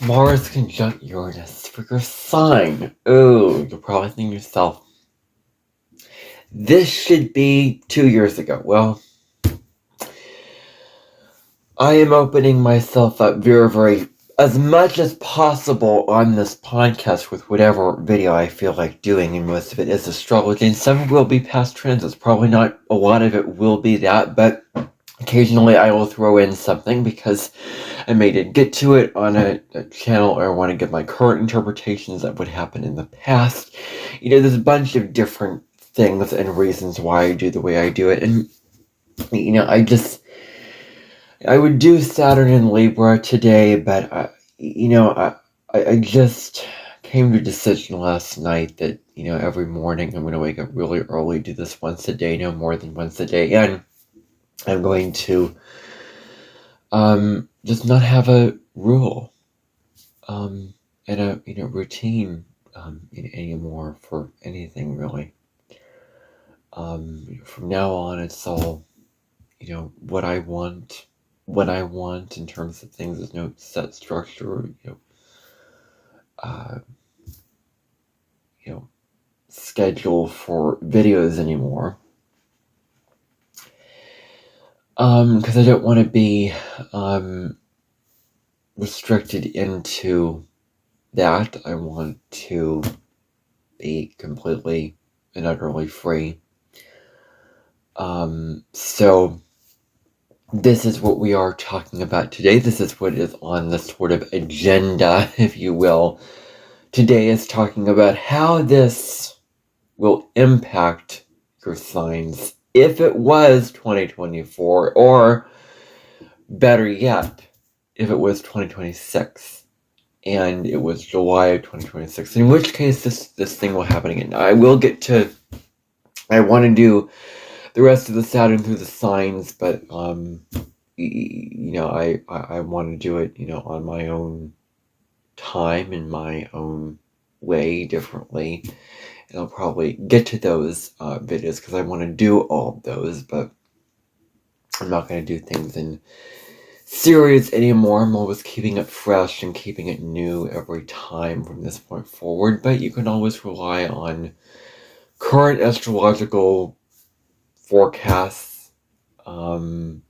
Mars conjunct Uranus for your sign. Oh, you're probably thinking to yourself, this should be 2 years ago. Well, I am opening myself up very, as much as possible on this podcast with whatever video I feel like doing, and most of it is astrology, and some will be past transits. Probably not a lot of it will be that, but occasionally I will throw in something because I may did get to it on a channel, or I want to give my current interpretations of what happened in the past. There's a bunch of different things and reasons why I do the way I do it, and I would do Saturn in Libra today, but I just came to a decision last night that every morning I'm going to wake up really early, do this once a day, no more than once a day, and I'm going to just not have a rule and a routine anymore for anything really. From now on, it's all what I want, when I want, in terms of things. There's no set structure, schedule for videos anymore. Because I don't want to be restricted into that. I want to be completely and utterly free. So this is what we are talking about today. This is what is on the sort of agenda, if you will. Today is talking about how this will impact your signs if it was 2024, or better yet, if it was 2026 and it was July of 2026, in which case this thing will happen again. I want to do the rest of the Saturn through the signs, but I want to do it on my own time, in my own way, differently. And I'll probably get to those videos because I want to do all of those, but I'm not going to do things in series anymore. I'm always keeping it fresh and keeping it new every time from this point forward, but you can always rely on current astrological forecasts, current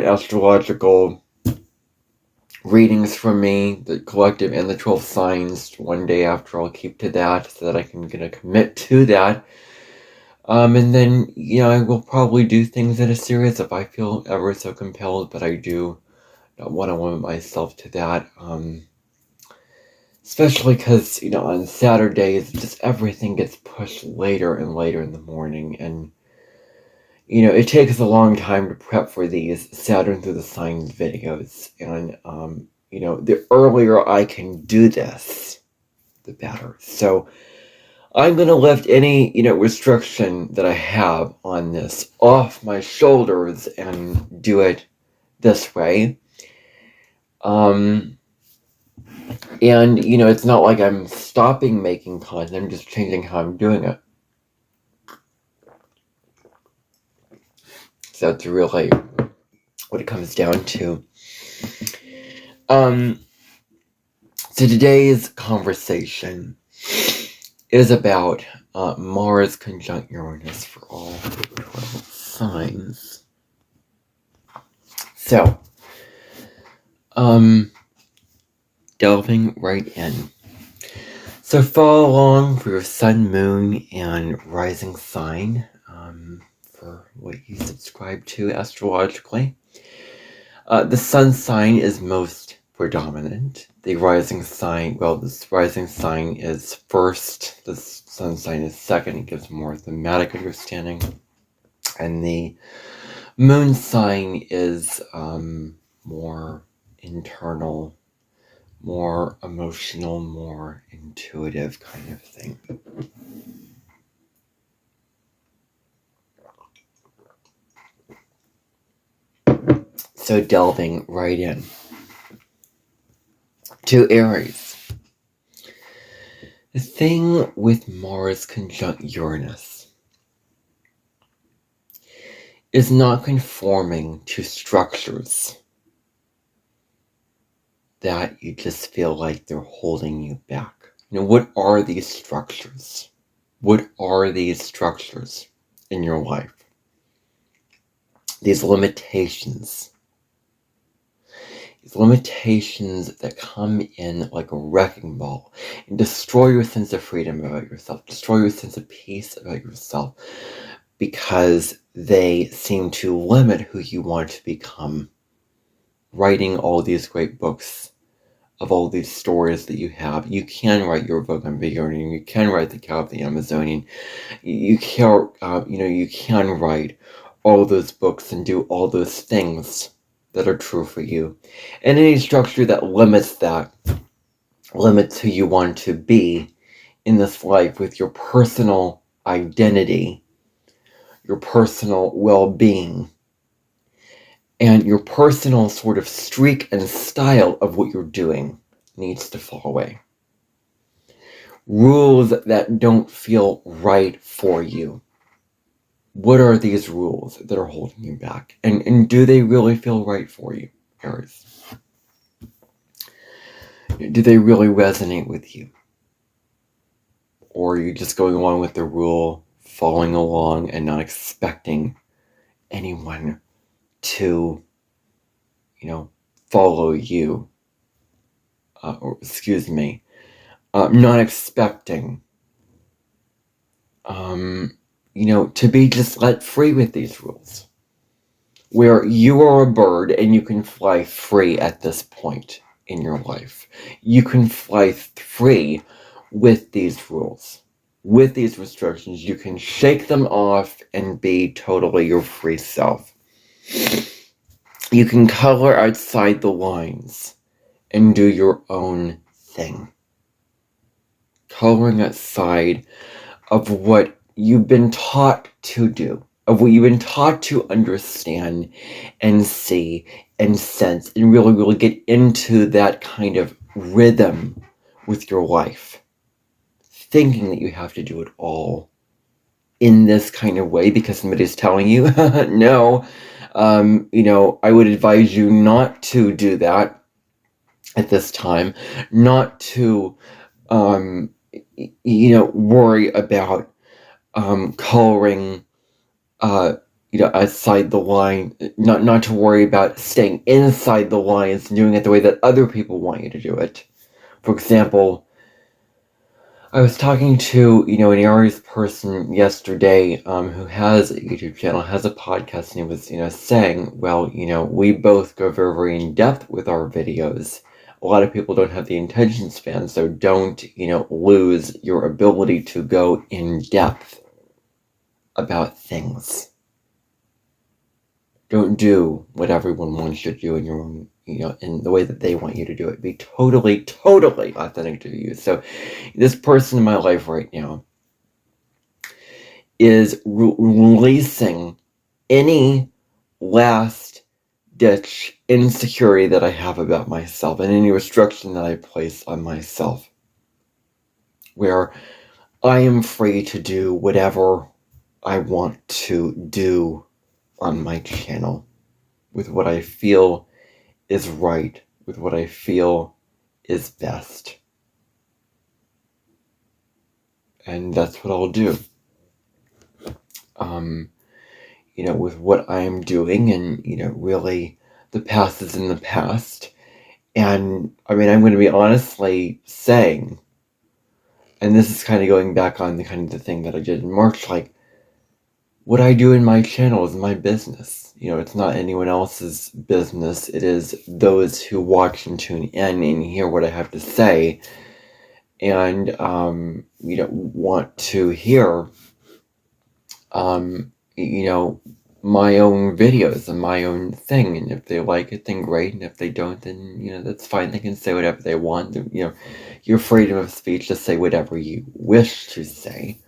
astrological readings from me, the collective and the 12 signs. One day after, I'll keep to that so that I can commit to that. And then, I will probably do things in a series if I feel ever so compelled, but I do not want to limit myself to that. Especially because, on Saturdays, just everything gets pushed later and later in the morning, and it takes a long time to prep for these Saturn through the signs videos, and the earlier I can do this, the better. So I'm going to lift any restriction that I have on this off my shoulders and do it this way. And it's not like I'm stopping making content, I'm just changing how I'm doing it. So that's really what it comes down to. So today's conversation is about Mars conjunct Uranus for all 12 signs. So, delving right in. So follow along for your sun, moon, and rising sign, for what you subscribe to astrologically. The sun sign is most predominant. The rising sign, this rising sign is first, the sun sign is second. It gives more thematic understanding. And the moon sign is more internal, more emotional, more intuitive kind of thing. So delving right in to Aries. The thing with Mars conjunct Uranus is not conforming to structures that you just feel like they're holding you back. What are these structures? What are these structures in your life? These limitations. These limitations that come in like a wrecking ball and destroy your sense of freedom about yourself, destroy your sense of peace about yourself, because they seem to limit who you want to become. Writing all these great books of all these stories that you have. You can write your book on beginning. You can write The Cow of the Amazonian. You can, you can write all those books and do all those things that are true for you. And any structure that limits who you want to be in this life with your personal identity, your personal well-being, and your personal sort of streak and style of what you're doing needs to fall away. Rules that don't feel right for you. What are these rules that are holding you back? And do they really feel right for you, Aries? Do they really resonate with you? Or are you just going along with the rule, following along and not expecting anyone to, follow you? Not expecting, to be just let free with these rules, where you are a bird and you can fly free at this point in your life. You can fly free with these rules, with these restrictions. You can shake them off and be totally your free self. You can color outside the lines and do your own thing. Coloring outside of what you've been taught to do, of what you've been taught to understand and see and sense, and really, really get into that kind of rhythm with your life. Thinking that you have to do it all in this kind of way because somebody's telling you, no, I would advise you not to do that at this time, not to, worry about coloring, outside the line, not to worry about staying inside the lines and doing it the way that other people want you to do it. For example, I was talking to, an Aries person yesterday who has a YouTube channel, has a podcast, and he was, saying, well, we both go very, very in depth with our videos. A lot of people don't have the attention span, so don't, lose your ability to go in depth about things. Don't do what everyone wants you to do in your own, in the way that they want you to do it. Be totally, totally authentic to you. So this person in my life right now is releasing any last ditch insecurity that I have about myself and any restriction that I place on myself, where I am free to do whatever I want to do on my channel with what I feel is right, with what I feel is best. And that's what I'll do. With what I'm doing, and, really the past is in the past. And I'm going to be honestly saying, and this is kind of going back on the kind of the thing that I did in March, like, what I do in my channel is my business. It's not anyone else's business. It is those who watch and tune in and hear what I have to say and, want to hear, my own videos and my own thing. And if they like it, then great. And if they don't, then, that's fine. They can say whatever they want. Your freedom of speech to say whatever you wish to say.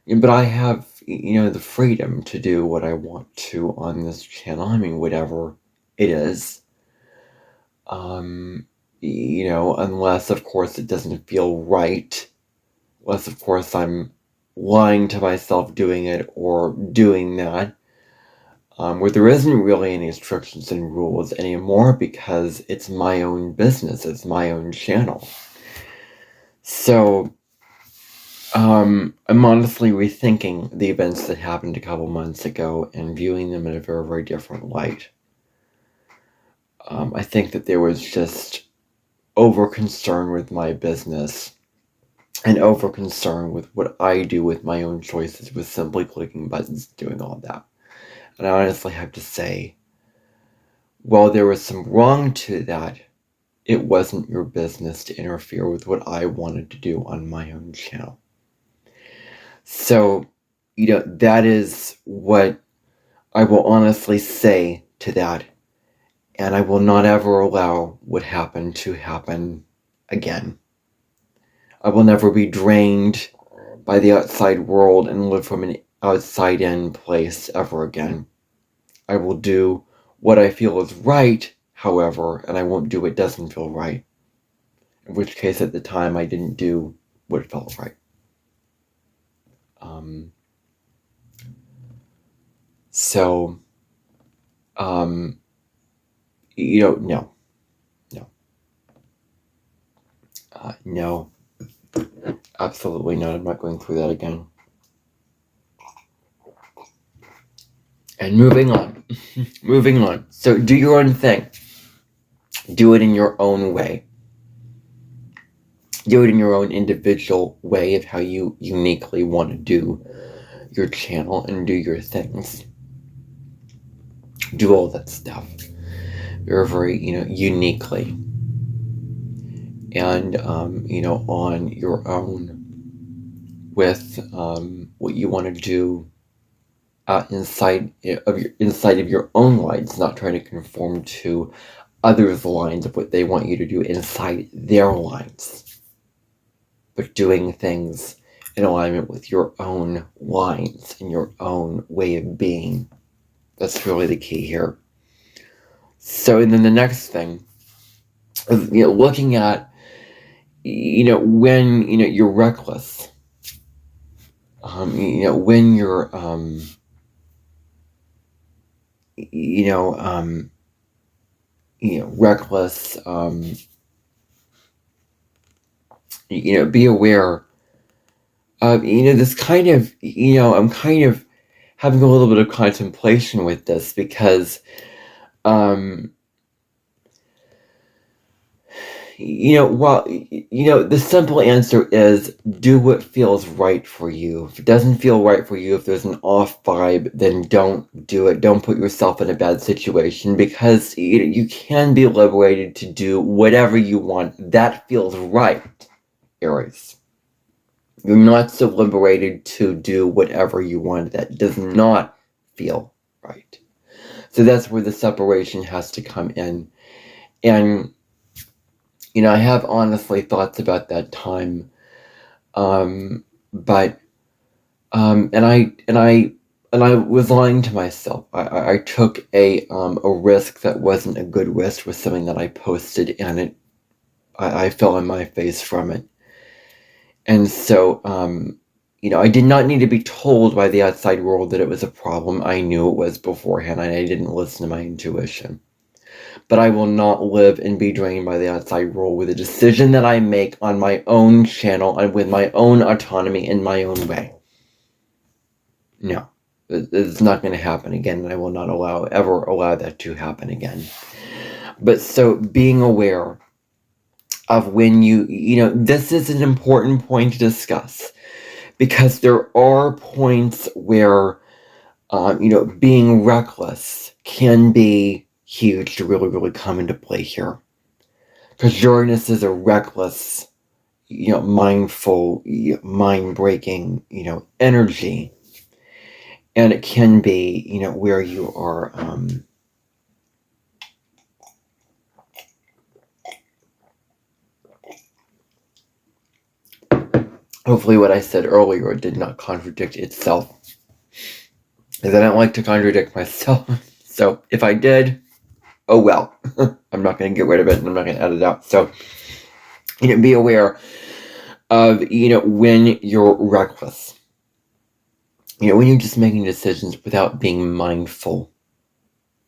But I have, the freedom to do what I want to on this channel. Whatever it is. Unless, of course, it doesn't feel right. Unless, of course, I'm lying to myself doing it or doing that. where there isn't really any restrictions and rules anymore because it's my own business, it's my own channel. So I'm honestly rethinking the events that happened a couple months ago and viewing them in a very, very different light. I think that there was just over concern with my business and over concern with what I do with my own choices, with simply clicking buttons, doing all that. And I honestly have to say, while there was some wrong to that, it wasn't your business to interfere with what I wanted to do on my own channel. So, that is what I will honestly say to that. And I will not ever allow what happened to happen again. I will never be drained by the outside world and live from an outside-in place ever again. I will do what I feel is right, however, and I won't do what doesn't feel right. In which case, at the time, I didn't do what felt right. No, absolutely not. I'm not going through that again. And moving on. So do your own thing. Do it in your own way. Do it in your own individual way of how you uniquely want to do your channel and do your things. Do all that stuff very, very, uniquely. And, on your own with what you want to do inside of your own lines, not trying to conform to others' lines of what they want you to do inside their lines, but doing things in alignment with your own lines and your own way of being. That's really the key here. So, and then the next thing is, looking at, when, you're reckless, when you're, reckless, be aware of, this kind of, I'm kind of having a little bit of contemplation with this because, the simple answer is do what feels right for you. If it doesn't feel right for you, if there's an off vibe, then don't do it. Don't put yourself in a bad situation because you can be liberated to do whatever you want. That feels right, Aries. You're not so liberated to do whatever you want. That does not feel right. So that's where the separation has to come in. And I have honestly thoughts about that time, but I was lying to myself. I took a risk that wasn't a good risk with something that I posted, and I fell on my face from it. And so, I did not need to be told by the outside world that it was a problem. I knew it was beforehand, and I didn't listen to my intuition. But I will not live and be drained by the outside world with a decision that I make on my own channel and with my own autonomy in my own way. No, it's not going to happen again, and I will not ever allow that to happen again. But so being aware of when this is an important point to discuss because there are points where, being reckless can be huge to really, really come into play here. Because Uranus is a reckless, mindful, mind-breaking, energy. And it can be, where you are, hopefully what I said earlier did not contradict itself. Because I don't like to contradict myself. So if I did, oh well. I'm not going to get rid of it and I'm not going to edit it out. So, be aware of, when you're reckless. When you're just making decisions without being mindful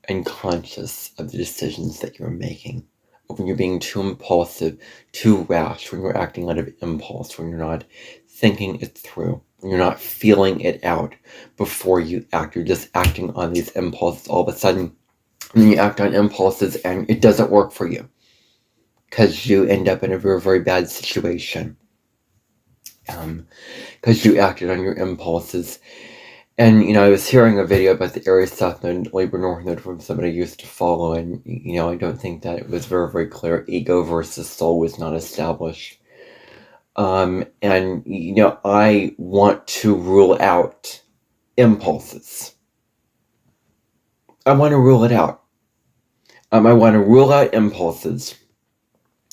unconscious of the decisions that you're making. When you're being too impulsive, too rash, when you're acting out of impulse, when you're not thinking it through, when you're not feeling it out before you act. You're just acting on these impulses all of a sudden. And then you act on impulses and it doesn't work for you because you end up in a very, very bad situation. Because you acted on your impulses. And, I was hearing a video about the Aries South Node, Libra North Node from somebody I used to follow, and, I don't think that it was very, very clear. Ego versus soul was not established. And, I want to rule out impulses. I want to rule it out. I want to rule out impulses.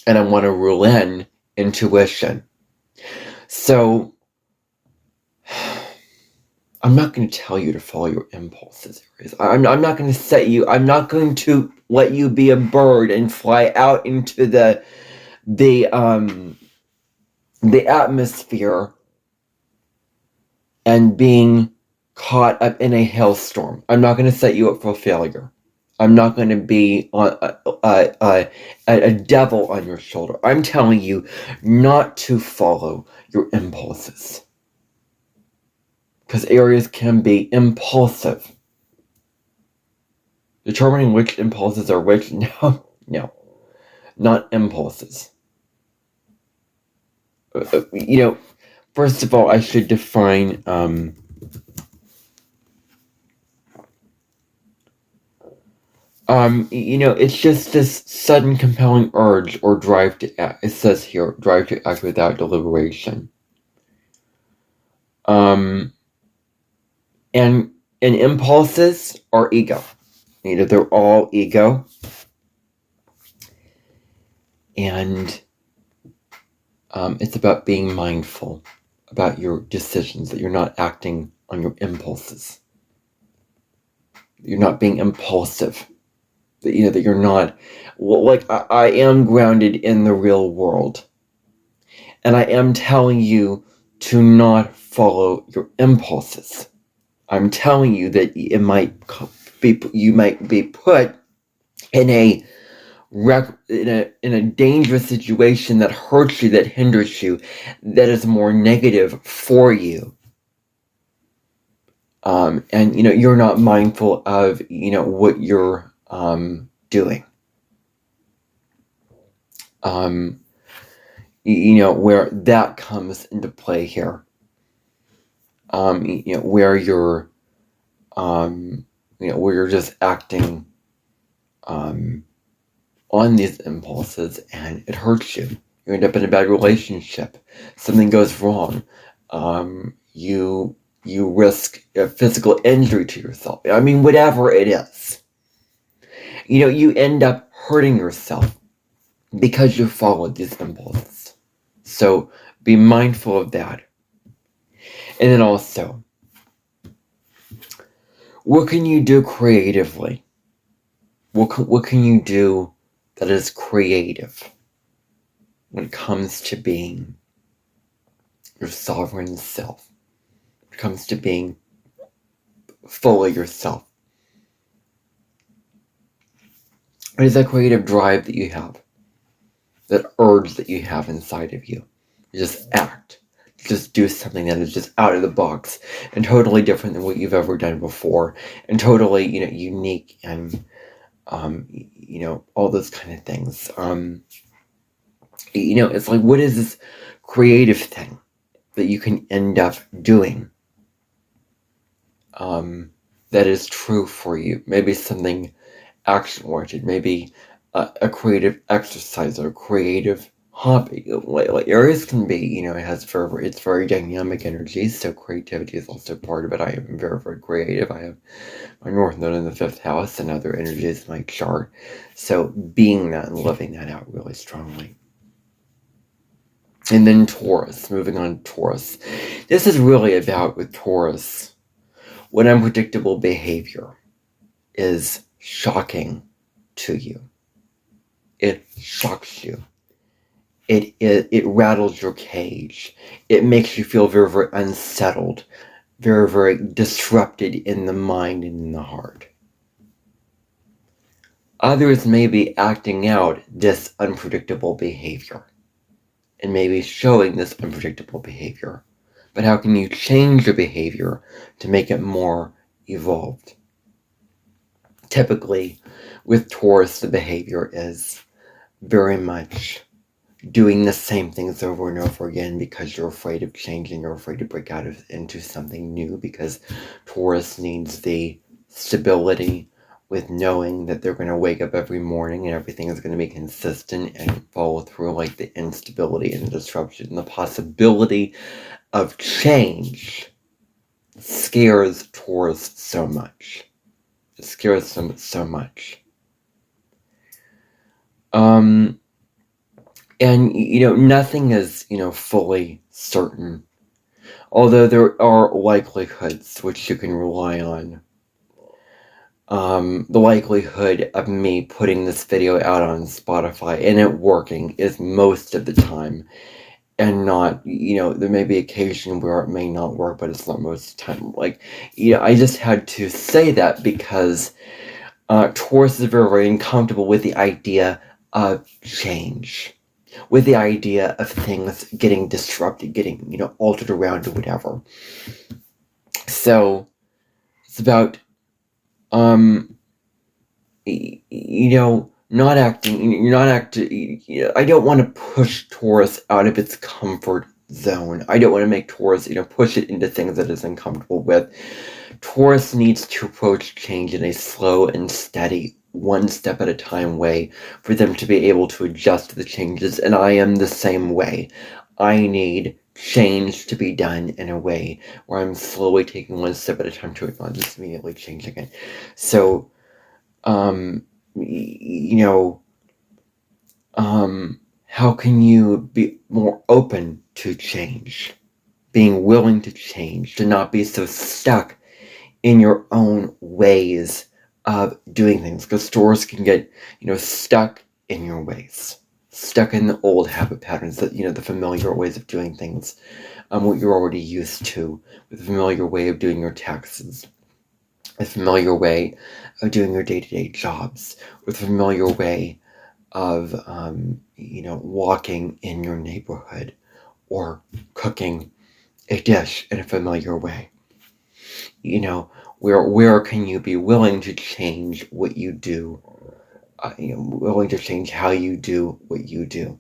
And I want to rule in intuition. So, I'm not going to tell you to follow your impulses, Aries. I'm not going to I'm not going to let you be a bird and fly out into the atmosphere and being caught up in a hailstorm. I'm not going to set you up for failure. I'm not going to be a devil on your shoulder. I'm telling you not to follow your impulses. Because Aries can be impulsive. Determining which impulses are which? No. Not impulses. First of all, I should define it's just this sudden compelling urge or drive to act. It says here, drive to act without deliberation. And impulses are ego. They're all ego. And it's about being mindful about your decisions, that you're not acting on your impulses. You're not being impulsive. That you're not, I am grounded in the real world. And I am telling you to not follow your impulses. I'm telling you that you might be put in a dangerous situation that hurts you, that hinders you, that is more negative for you. And you're not mindful of what you're doing. Where that comes into play here. Where you're where you're just acting on these impulses and it hurts you. You end up in a bad relationship. Something goes wrong. You risk a physical injury to yourself. Whatever it is. You end up hurting yourself because you followed these impulses. So be mindful of that. And then also, what can you do creatively? What can you do that is creative when it comes to being your sovereign self? When it comes to being fully yourself? What is that creative drive that you have? That urge that you have inside of you? You just act. Just do something that is just out of the box and totally different than what you've ever done before, and totally, unique and, all those kind of things. It's like, what is this creative thing that you can end up doing that is true for you? Maybe something action-oriented, maybe a creative exercise or a creative hobby. Like Aries can be, it's very dynamic energy, so creativity is also part of it. I am very, very creative. I have my North Node in the 5th house and other energies in my chart. So being that and living that out really strongly. And then Taurus, moving on to Taurus. This is really about, with Taurus, what unpredictable behavior is shocking to you. It shocks you. It rattles your cage. It makes you feel very, very unsettled, very, very disrupted in the mind and in the heart. Others may be acting out this unpredictable behavior and maybe showing this unpredictable behavior. But how can you change your behavior to make it more evolved? Typically, with Taurus, the behavior is very much doing the same things over and over again because you're afraid of changing, you're afraid to break out into something new, because Taurus needs the stability with knowing that they're going to wake up every morning and everything is going to be consistent and follow through. Like the instability and the disruption and the possibility of change scares Taurus so much. It scares them so much. And, nothing is, fully certain. Although there are likelihoods which you can rely on. The likelihood of me putting this video out on Spotify and it working is most of the time. And not, there may be occasion where it may not work, but it's not most of the time. Like, I just had to say that because Taurus is very, very uncomfortable with the idea of change. With the idea of things getting disrupted, getting, altered around or whatever. So, it's about, not acting, I don't want to push Taurus out of its comfort zone. I don't want to make Taurus, push it into things that it's uncomfortable with. Taurus needs to approach change in a slow and steady, one step at a time way for them to be able to adjust to the changes, and I am the same way. I need change to be done in a way where I'm slowly taking one step at a time to it, not just immediately changing it. So, how can you be more open to change? Being willing to change, to not be so stuck in your own ways of doing things, because Taurus can get, stuck in your ways, stuck in the old habit patterns, that, the familiar ways of doing things, what you're already used to, with the familiar way of doing your taxes, a familiar way of doing your day-to-day jobs, with a familiar way of, walking in your neighborhood, or cooking a dish in a familiar way. Where can you be willing to change what you do? Willing to change how you do what you do.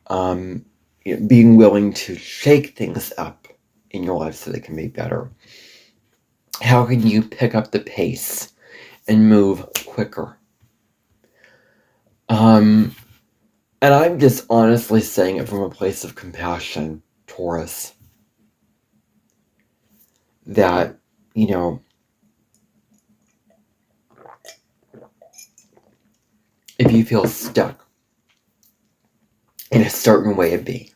Being willing to shake things up in your life so they can be better. How can you pick up the pace and move quicker? And I'm just honestly saying it from a place of compassion, Taurus, that, if you feel stuck in a certain way of being,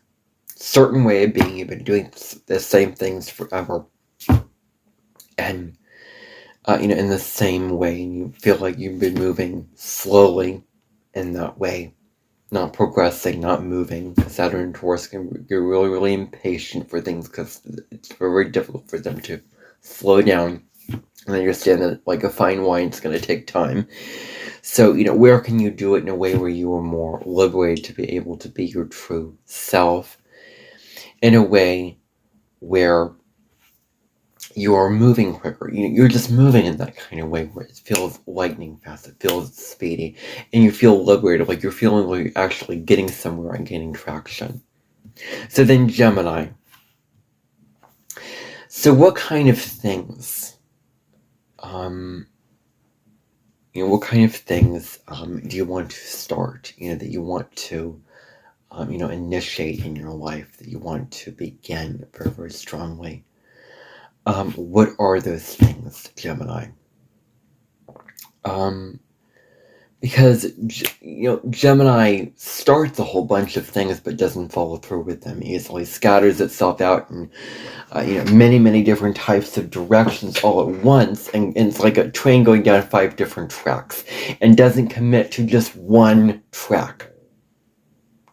you've been doing the same things forever, and, in the same way, and you feel like you've been moving slowly in that way, not progressing, not moving. Saturn and Taurus can get really, really impatient for things because it's very difficult for them to slow down and understand that, like a fine wine, it's going to take time. So, where can you do it in a way where you are more liberated to be able to be your true self, in a way where you are moving quicker. You're just moving in that kind of way where it feels lightning fast, it feels speedy, and you feel liberated, like you're feeling like you're actually getting somewhere and gaining traction. So then Gemini. So what kind of things, what kind of things do you want to start, that you want to, initiate in your life, that you want to begin very, very strongly? What are those things, Gemini? Because, Gemini starts a whole bunch of things but doesn't follow through with them easily, scatters itself out in, many, many different types of directions all at once, and it's like a train going down 5 different tracks, and doesn't commit to just one track.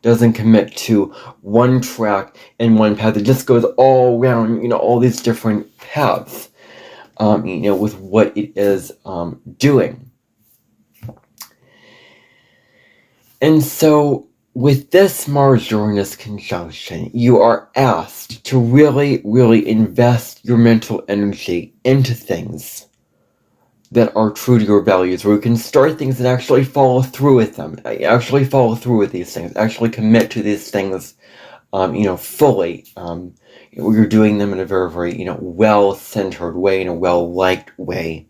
Doesn't commit to one track and one path. It just goes all around, all these different paths, with what it is doing. And so with this Mars-Uranus conjunction, you are asked to really, really invest your mental energy into things that are true to your values, where you can start things and actually follow through with them, actually follow through with these things, actually commit to these things, fully. You're doing them in a very, very, well-centered way, in a well-liked way,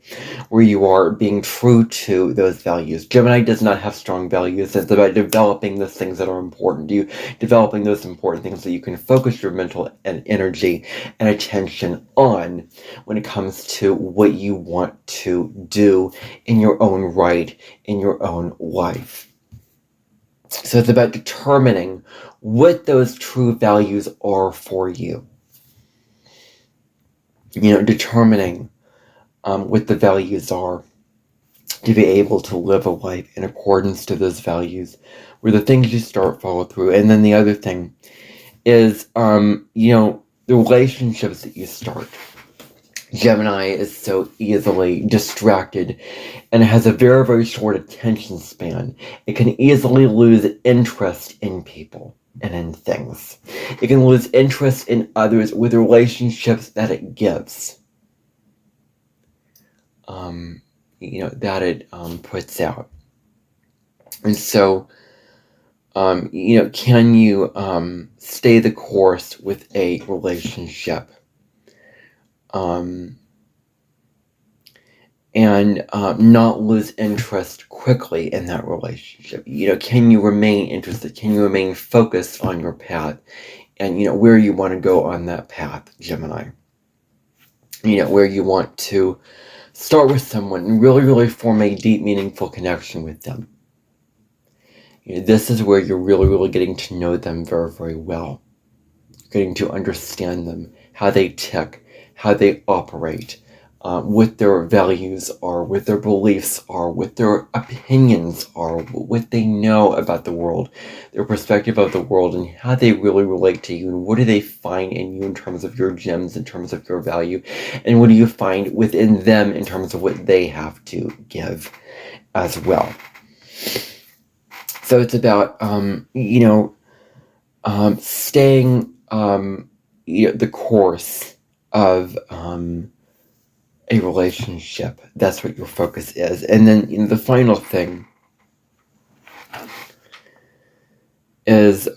where you are being true to those values. Gemini does not have strong values. It's about developing those things that are important to you, developing those important things that you can focus your mental and energy and attention on when it comes to what you want to do in your own right, in your own life. So it's about determining what those true values are for you. Determining what the values are, to be able to live a life in accordance to those values, where the things you start follow through. And then the other thing is, the relationships that you start. Gemini is so easily distracted and has a very, very short attention span. It can easily lose interest in people and in things. It can lose interest in others with relationships that it gives. That it puts out. And so, can you stay the course with a relationship? And not lose interest quickly in that relationship. Can you remain interested? Can you remain focused on your path? And, where you want to go on that path, Gemini. Where you want to start with someone and really, really form a deep, meaningful connection with them. This is where you're really, really getting to know them very, very well. Getting to understand them, how they tick, how they operate, what their values are, what their beliefs are, what their opinions are, what they know about the world, their perspective of the world, and how they really relate to you, and what do they find in you in terms of your gems, in terms of your value, and what do you find within them in terms of what they have to give as well. So it's about, staying the course of a relationship. That's what your focus is. And then the final thing is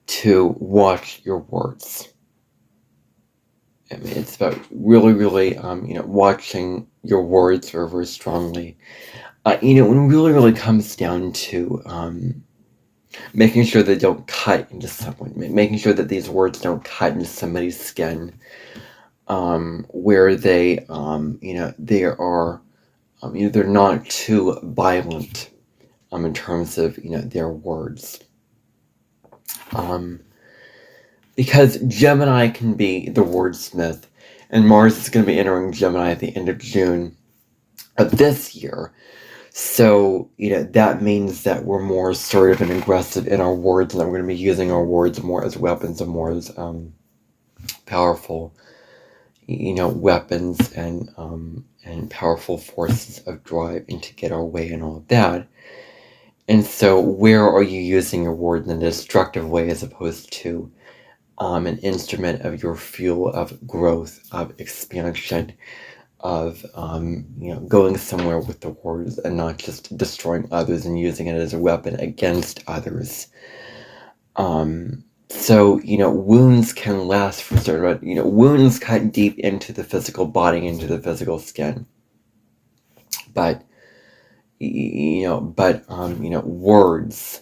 to watch your words. I mean, it's about really, really, watching your words very, very strongly. When it really, really comes down to making sure they don't cut into someone, making sure that these words don't cut into somebody's skin, where they, they are, they're not too violent, in terms of, their words. Because Gemini can be the wordsmith, and Mars is going to be entering Gemini at the end of June of this year. So, that means that we're more assertive and aggressive in our words, and that we're going to be using our words more as weapons and more as powerful, weapons and powerful forces of drive and to get our way and all of that. And so where are you using your words in a destructive way as opposed to an instrument of your fuel of growth, of expansion, of going somewhere with the words and not just destroying others and using it as a weapon against others. So wounds can last for certain, wounds cut deep into the physical body, into the physical skin, but words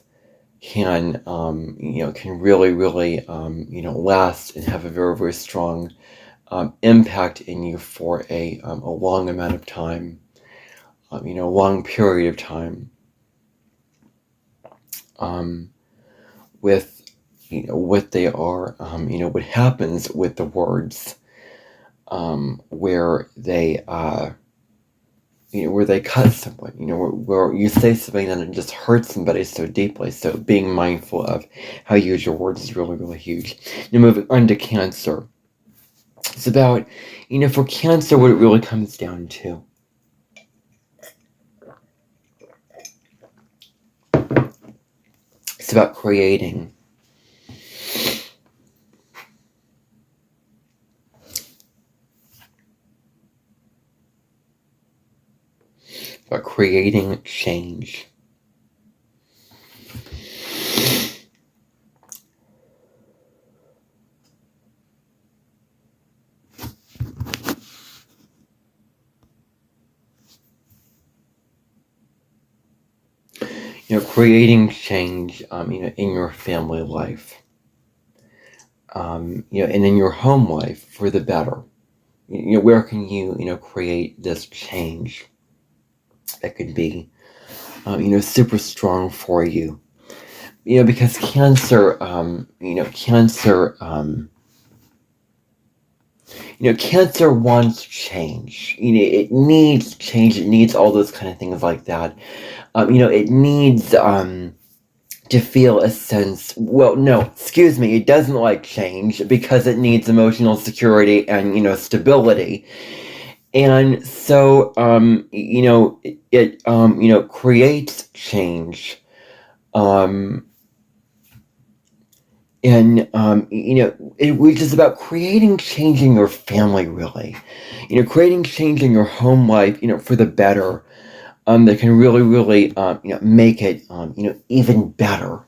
can really, really last and have a very, very strong impact in you for a long amount of time, long period of time, with what they are, what happens with the words, where they where they cut someone, where you say something and it just hurts somebody so deeply. So being mindful of how you use your words is really, really huge. Moving on to Cancer. It's about, for Cancer, what it really comes down to It's about creating. About creating change. Creating change, in your family life, and in your home life for the better. Where can you, create this change that could be, super strong for you? Because Cancer, Cancer wants change. It needs change. It needs all those kind of things like that. It needs to feel a sense. Well, no, excuse me. It doesn't like change because it needs emotional security and stability. And so, it creates change. Which is about creating change in your family, really. Creating change in your home life, for the better. That can really, really, make it, even better.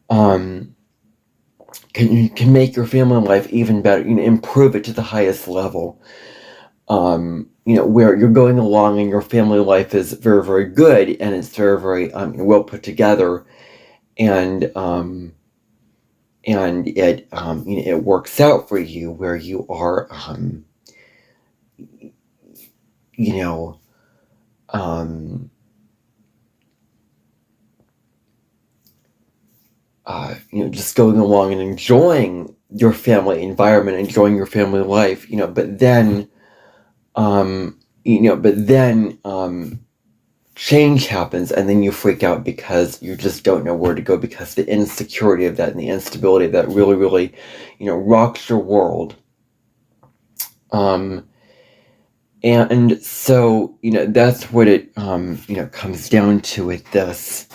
Can make your family life even better. Improve it to the highest level. Where you're going along and your family life is very, very good and it's very, very, well put together, and it it works out for you where you are just going along and enjoying your family environment, enjoying your family life, but then change happens, and then you freak out because you just don't know where to go, because the insecurity of that and the instability of that really, really, rocks your world. And so, that's what it, comes down to with this.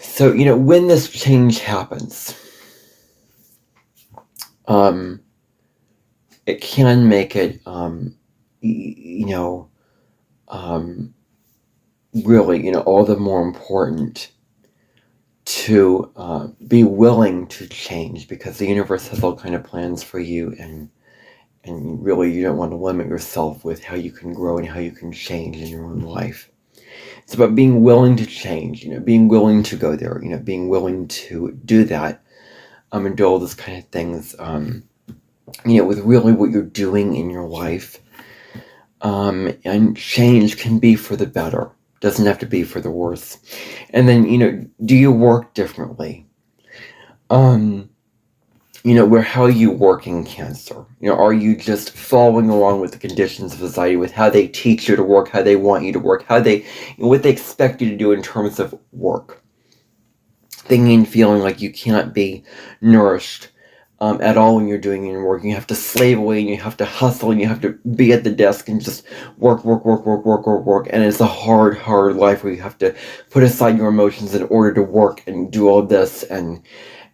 So, when this change happens, it can make it, really, all the more important to be willing to change, because the universe has all kind of plans for you, and really you don't want to limit yourself with how you can grow and how you can change in your own life. It's about being willing to change, being willing to go there, being willing to do that, and do all those kind of things, with really what you're doing in your life. And change can be for the better. Doesn't have to be for the worse. And then, do you work differently? Where how you work in Cancer? Are you just following along with the conditions of society, with how they teach you to work, how they want you to work, how they, what they expect you to do in terms of work? Thinking and feeling like you can't be nourished at all when you're doing your work. You have to slave away, and you have to hustle, and you have to be at the desk and just work. And it's a hard life where you have to put aside your emotions in order to work and do all this, and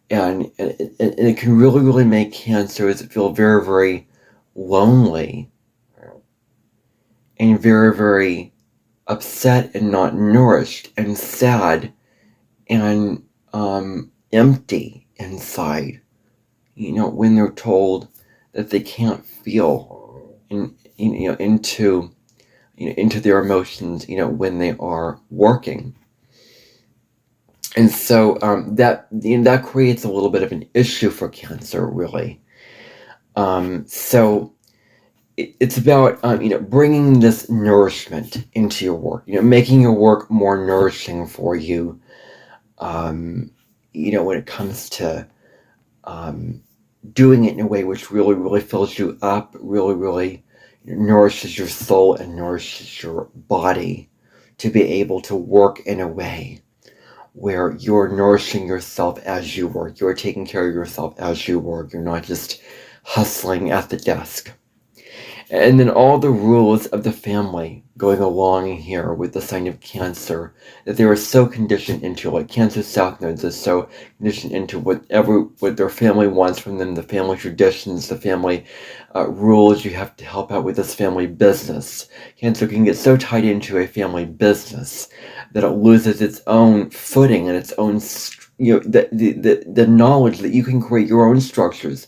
it can really, really make Cancers feel very, very lonely and very, very upset and not nourished and sad and empty inside. When they're told that they can't feel into their emotions, when they are working. And so that creates a little bit of an issue for Cancer, really. So it's about bringing this nourishment into your work, making your work more nourishing for you. When it comes to doing it in a way which really, really fills you up, really, really nourishes your soul and nourishes your body, to be able to work in a way where you're nourishing yourself as you work. You're taking care of yourself as you work. You're not just hustling at the desk. And then all the rules of the family going along here with the sign of Cancer, that they were so conditioned into, like Cancer South Nodes is so conditioned into what their family wants from them, the family traditions, the family rules. You have to help out with this family business. Cancer can get so tied into a family business that it loses its own footing and its own, the knowledge that you can create your own structures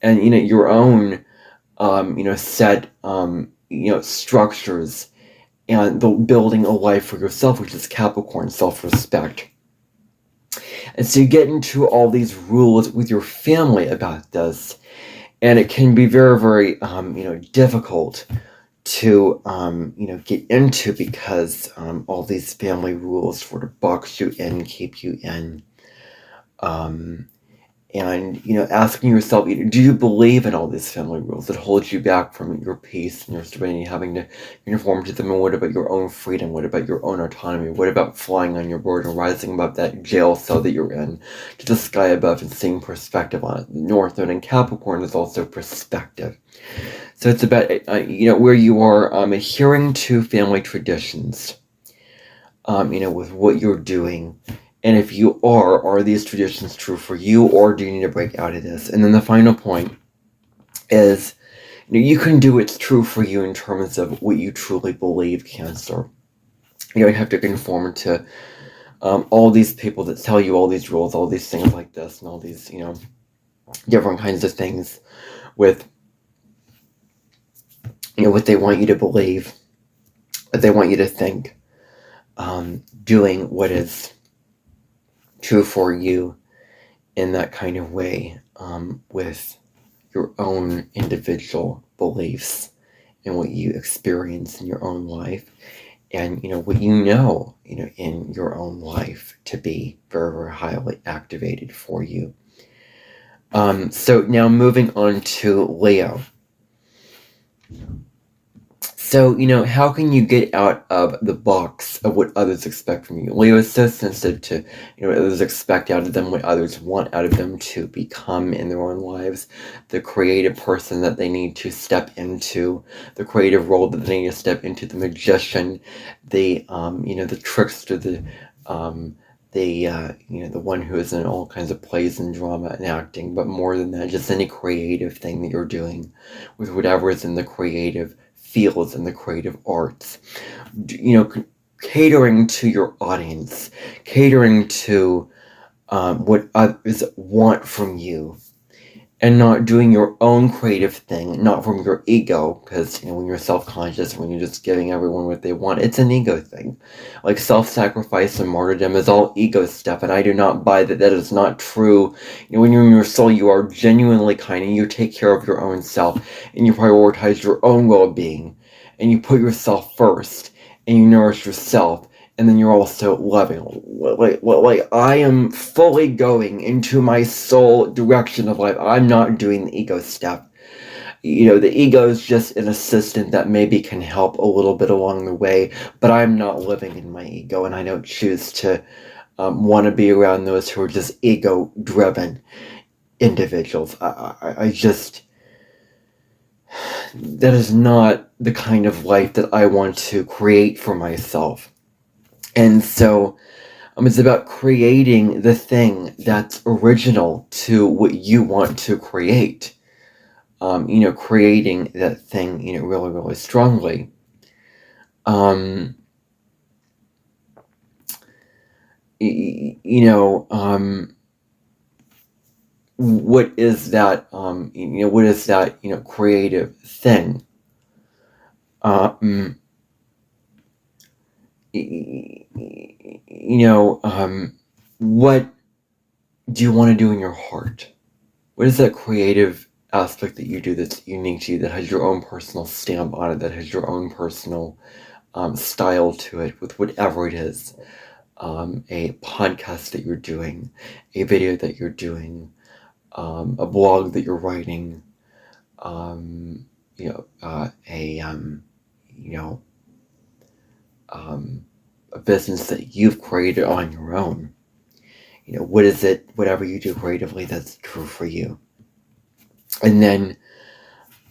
and, your own set, structures, and the building a life for yourself, which is Capricorn, self-respect. And so you get into all these rules with your family about this, and it can be very, very, difficult to, get into, because all these family rules sort of box you in, keep you in. And, asking yourself, do you believe in all these family rules that hold you back from your peace and your serenity, having to conform to them? And what about your own freedom? What about your own autonomy? What about flying on your bird and rising above that jail cell that you're in to the sky above and seeing perspective on it? The North Node in Capricorn is also perspective. So it's about, where you are adhering to family traditions, with what you're doing. And if you are these traditions true for you, or do you need to break out of this? And then the final point is, you can do what's true for you in terms of what you truly believe, Cancer. You don't have to conform to all these people that tell you all these rules, all these things like this, and all these, different kinds of things with, what they want you to believe, what they want you to think, doing what is true for you in that kind of way, with your own individual beliefs and what you experience in your own life, and what in your own life to be very, very highly activated for you. So now moving on to Leo. So, how can you get out of the box of what others expect from you? Leo is so sensitive to, what others expect out of them, what others want out of them to become in their own lives, the creative person that they need to step into, the creative role that they need to step into, the magician, the, the trickster, the one who is in all kinds of plays and drama and acting, but more than that, just any creative thing that you're doing with whatever is in the creative fields and the creative arts, catering to your audience, catering to what others want from you, and not doing your own creative thing, not from your ego, because when you're self-conscious, when you're just giving everyone what they want, it's an ego thing. Like self-sacrifice and martyrdom is all ego stuff, and I do not buy that. That is not true. When you're in your soul, you are genuinely kind, and you take care of your own self, and you prioritize your own well-being, and you put yourself first, and you nourish yourself. And then you're also loving. Like I am fully going into my soul direction of life. I'm not doing the ego stuff. The ego is just an assistant that maybe can help a little bit along the way, but I'm not living in my ego, and I don't choose to want to be around those who are just ego-driven individuals. I just... That is not the kind of life that I want to create for myself. And so it's about creating the thing that's original to what you want to create. Creating that thing, really, really strongly. What is that, creative thing? What do you want to do in your heart? What is that creative aspect that you do that's unique to you, that has your own personal stamp on it, that has your own personal style to it, with whatever it is? A podcast that you're doing, a video that you're doing, a blog that you're writing, a business that you've created on your own. What is it, whatever you do creatively, that's true for you? And then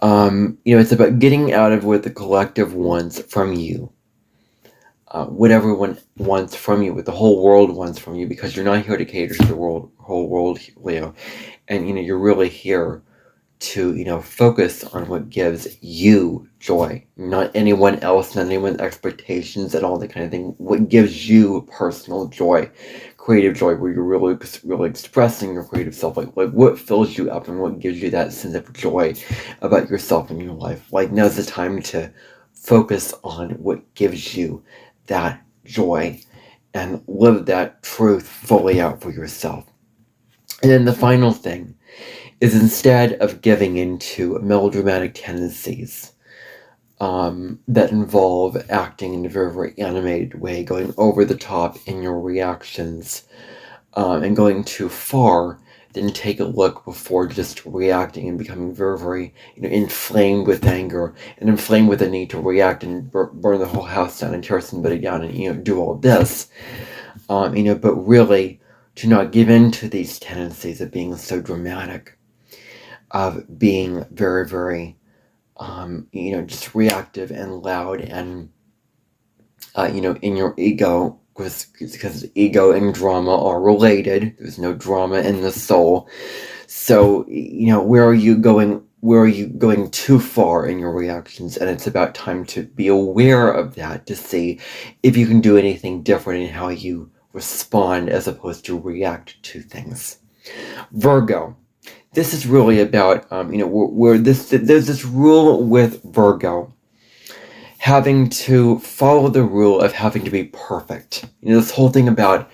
It's about getting out of what the collective wants from you. What everyone wants from you, what the whole world wants from you, because you're not here to cater to the whole world, Leo. And, you're really here to, focus on what gives you joy, not anyone else, not anyone's expectations and all that kind of thing. What gives you personal joy, creative joy, where you're really expressing your creative self, like what fills you up and what gives you that sense of joy about yourself and your life. Like, now's the time to focus on what gives you that joy and live that truth fully out for yourself. And then the final thing is, instead of giving into melodramatic tendencies that involve acting in a very, very animated way, going over the top in your reactions, and going too far, then take a look before just reacting and becoming very, very inflamed with anger and inflamed with the need to react and burn the whole house down and tear somebody down and do all this. But really to not give in to these tendencies of being so dramatic, of being very, very, just reactive and loud and, in your ego, because ego and drama are related. There's no drama in the soul. So, where are you going? Where are you going too far in your reactions? And it's about time to be aware of that, to see if you can do anything different in how you respond as opposed to react to things. Virgo. This is really about, there's this rule with Virgo, having to follow the rule of having to be perfect. This whole thing about,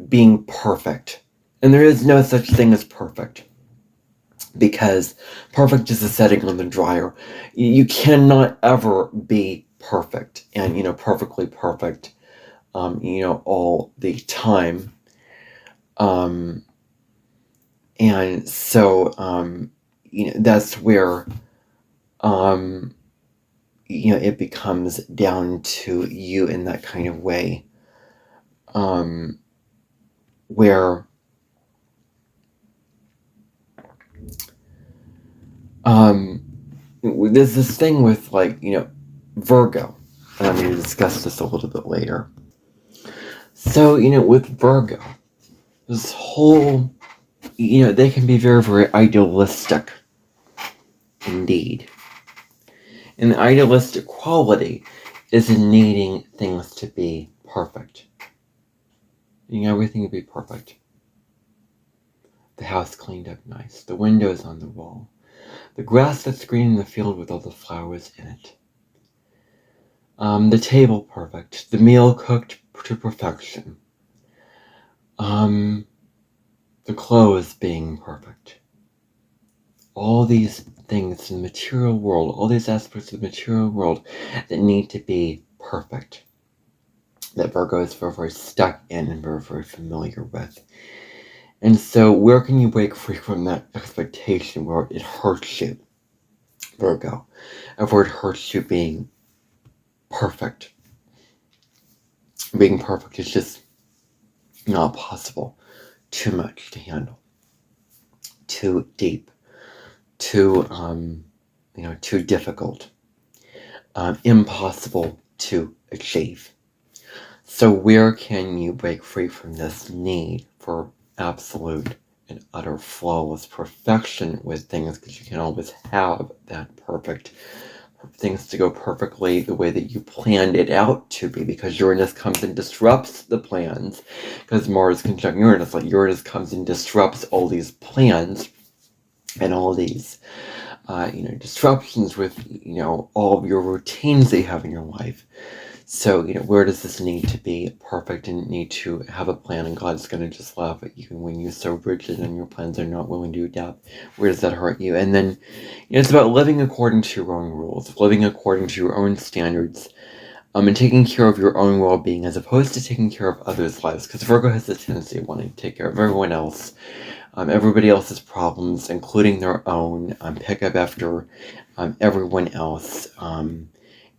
being perfect. And there is no such thing as perfect, because perfect is a setting on the dryer. You cannot ever be perfect and, perfectly perfect, all the time. And so, that's where, it becomes down to you in that kind of way, where, there's this thing with, Virgo, and I'm going to discuss this a little bit later. So, with Virgo, this whole, they can be very, very idealistic, indeed. And the idealistic quality is in needing things to be perfect. Everything to be perfect. The house cleaned up nice, the windows on the wall, the grass that's green in the field with all the flowers in it. The table perfect, the meal cooked to perfection. The clothes being perfect. All these things in the material world, all these aspects of the material world that need to be perfect, that Virgo is very, very stuck in and very, very familiar with. And so where can you break free from that expectation where it hurts you, Virgo, of where it hurts you being perfect? Being perfect is just not possible. Too much to handle. Too deep. Too difficult. Impossible to achieve. So where can you break free from this need for absolute and utter flawless perfection with things? Because you can always have that perfect things to go perfectly the way that you planned it out to be, because Uranus comes and disrupts the plans, because Mars conjunct Uranus, Uranus comes and disrupts all these plans and all these disruptions with all of your routines that you have in your life. So where does this need to be perfect and need to have a plan, and God's going to just laugh at you when you're so rigid and your plans are not willing to adapt? Where does that hurt you? And then it's about living according to your own rules, living according to your own standards, and taking care of your own well-being as opposed to taking care of others' lives, because Virgo has the tendency of wanting to take care of everyone else, everybody else's problems, including their own, pick up after everyone else.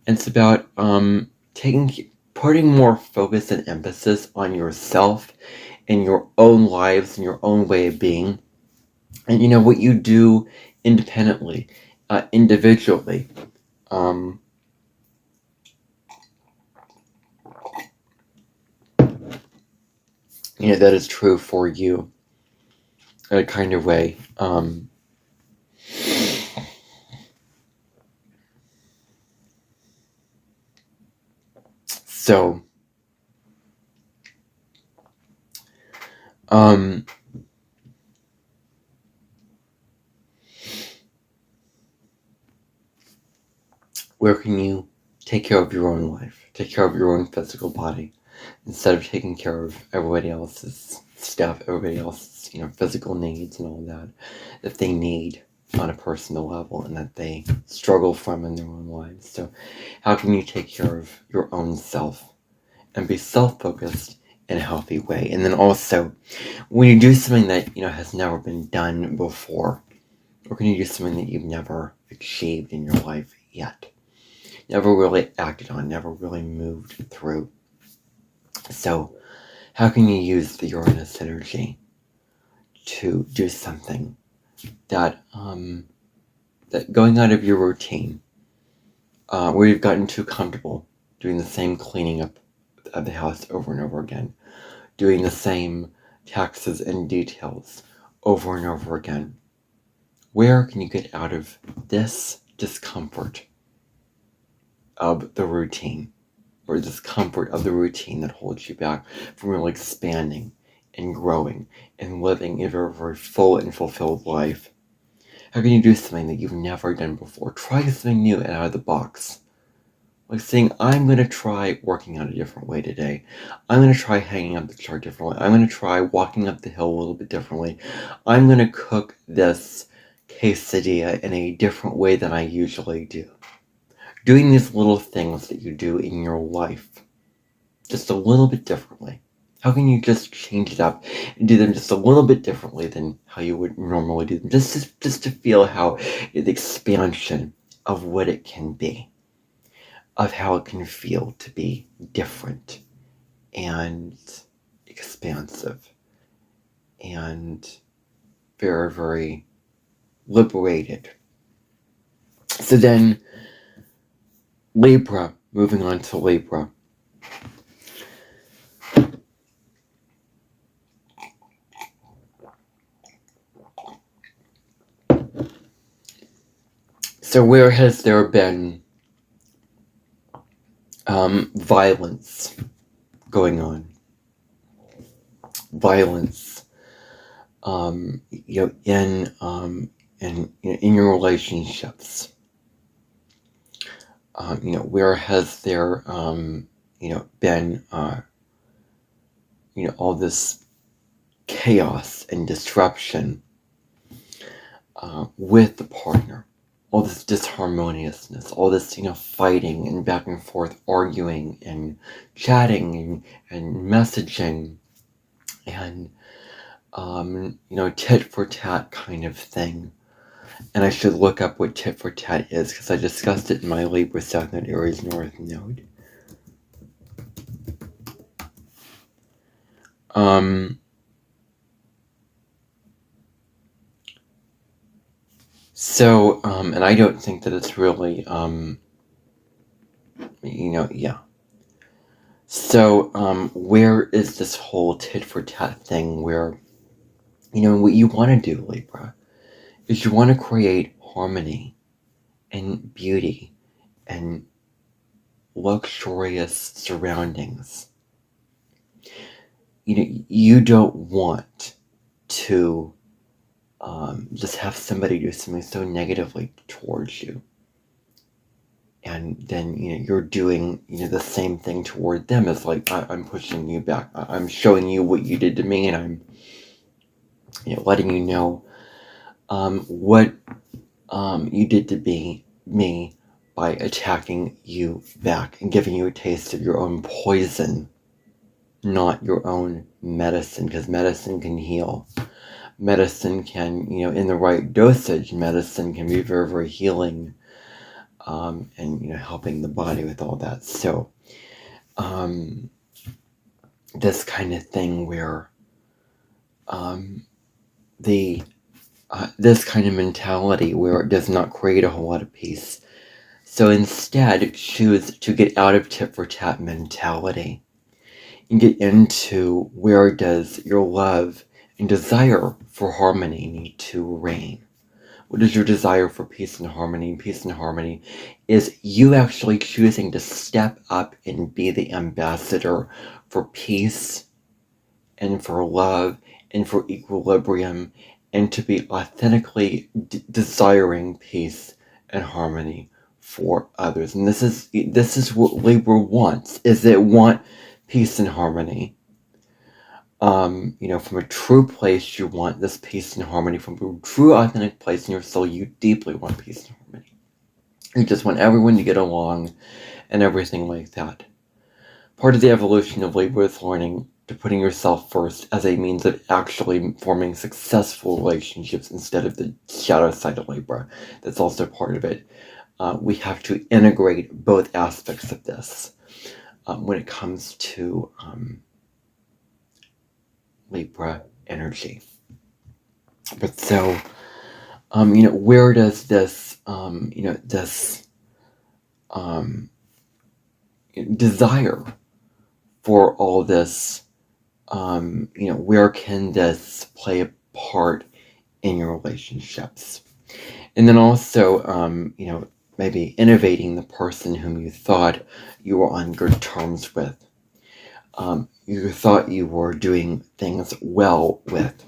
It's about putting more focus and emphasis on yourself and your own lives and your own way of being, and what you do independently individually. That is true for you in a kind of way. So, where can you take care of your own life, take care of your own physical body, instead of taking care of everybody else's stuff, everybody else's, physical needs and all that they need on a personal level and that they struggle from in their own lives. So how can you take care of your own self and be self-focused in a healthy way? And then also, when you do something that, has never been done before, or can you do something that you've never achieved in your life yet? Never really acted on, never really moved through. So how can you use the Uranus energy to do something that that going out of your routine, where you've gotten too comfortable doing the same cleaning up of the house over and over again, doing the same taxes and details over and over again? Where can you get out of this discomfort of the routine, or discomfort of the routine that holds you back from really expanding and growing and living a very, very full and fulfilled life? How can you do something that you've never done before? Try something new and out of the box. Like saying, I'm going to try working out a different way today. I'm going to try hanging up the chart differently. I'm going to try walking up the hill a little bit differently. I'm going to cook this quesadilla in a different way than I usually do. Doing these little things that you do in your life just a little bit differently. How can you just change it up and do them just a little bit differently than how you would normally do them? Just to feel how the expansion of what it can be, of how it can feel to be different and expansive and very, very liberated. So then, Libra, moving on to Libra. So where has there been violence going on? Violence, in your relationships. Where has there, been, all this chaos and disruption with the partner? All this disharmoniousness, all this, fighting and back and forth, arguing and chatting and messaging and, tit for tat kind of thing. And I should look up what tit for tat is, because I discussed it in my Libra South Node, Aries North Node. So, and I don't think that it's really, yeah. So, where is this whole tit for tat thing where, what you want to do, Libra, is you want to create harmony and beauty and luxurious surroundings. You don't want to just have somebody do something so negatively towards you, and then you're doing the same thing toward them. It's like, I'm pushing you back. I'm showing you what you did to me, and I'm letting you know what you did to me by attacking you back and giving you a taste of your own poison, not your own medicine, because medicine can heal. Medicine can, in the right dosage, medicine can be very, very healing, and, helping the body with all that. So, this kind of thing where, the this kind of mentality where it does not create a whole lot of peace. So instead, choose to get out of tit for tat mentality and get into where does your love and desire for harmony need to reign. What is your desire for peace and harmony? Peace and harmony is you actually choosing to step up and be the ambassador for peace and for love and for equilibrium, and to be authentically desiring peace and harmony for others. And this is what Libra wants, is they want peace and harmony. From a true place, you want this peace and harmony. From a true, authentic place in your soul, you deeply want peace and harmony. You just want everyone to get along and everything like that. Part of the evolution of Libra is learning to putting yourself first as a means of actually forming successful relationships instead of the shadow side of Libra. That's also part of it. We have to integrate both aspects of this when it comes to Libra energy. But so, where does this, desire for all this, where can this play a part in your relationships? And then also, maybe innovating the person whom you thought you were on good terms with. You thought you were doing things well with.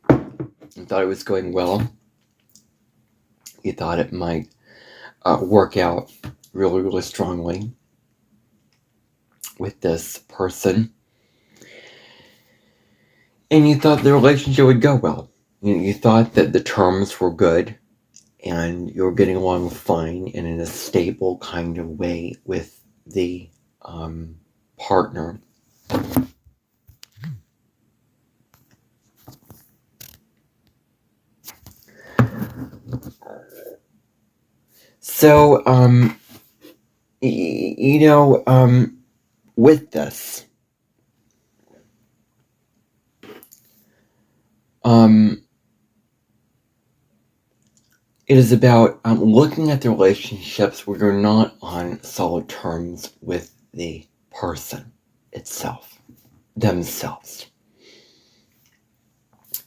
You thought it was going well. You thought it might work out really, really strongly with this person. And you thought the relationship would go well. You thought that the terms were good and you were getting along fine and in a stable kind of way with the partner. So, with this, it is about looking at the relationships where you're not on solid terms with the person itself, themselves,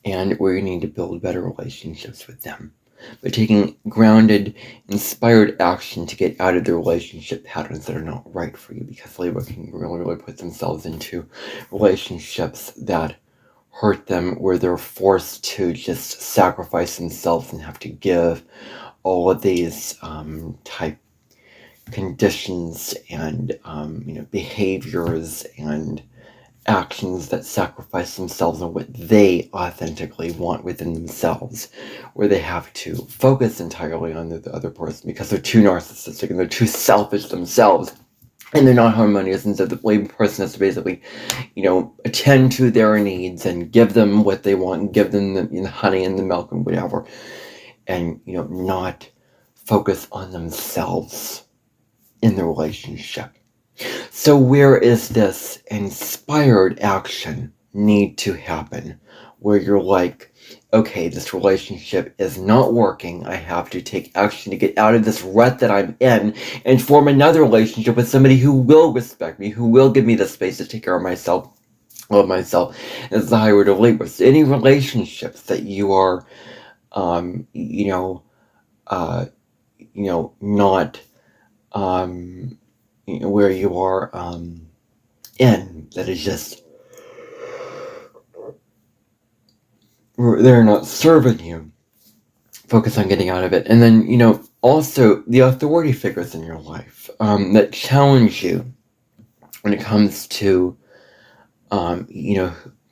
and where you need to build better relationships with them. But taking grounded, inspired action to get out of the relationship patterns that are not right for you, because Libra can really, really put themselves into relationships that hurt them, where they're forced to just sacrifice themselves and have to give all of these type conditions and behaviors and actions that sacrifice themselves on what they authentically want within themselves, where they have to focus entirely on the other person because they're too narcissistic and they're too selfish themselves and they're not harmonious, and so the Libra person has to basically attend to their needs and give them what they want and give them the honey and the milk and whatever, and not focus on themselves in the relationship. So where is this inspired action need to happen, where you're like, okay, this relationship is not working. I have to take action to get out of this rut that I'm in and form another relationship with somebody who will respect me, who will give me the space to take care of myself, love myself. It's the high road of Libra. So any relationships that you are, not, where you are in, that is just, they're not serving you, focus on getting out of it. And then also the authority figures in your life that challenge you when it comes to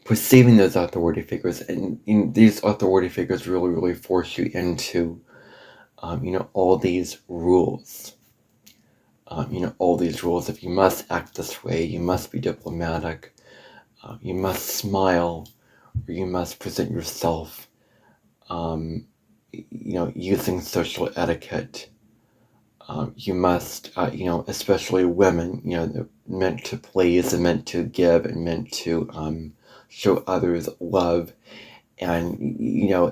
perceiving those authority figures, and these authority figures really, really force you into all these rules. All these rules. If you must act this way, you must be diplomatic, you must smile, or you must present yourself, using social etiquette. You must, especially women, they're meant to please and meant to give and meant to show others love. And,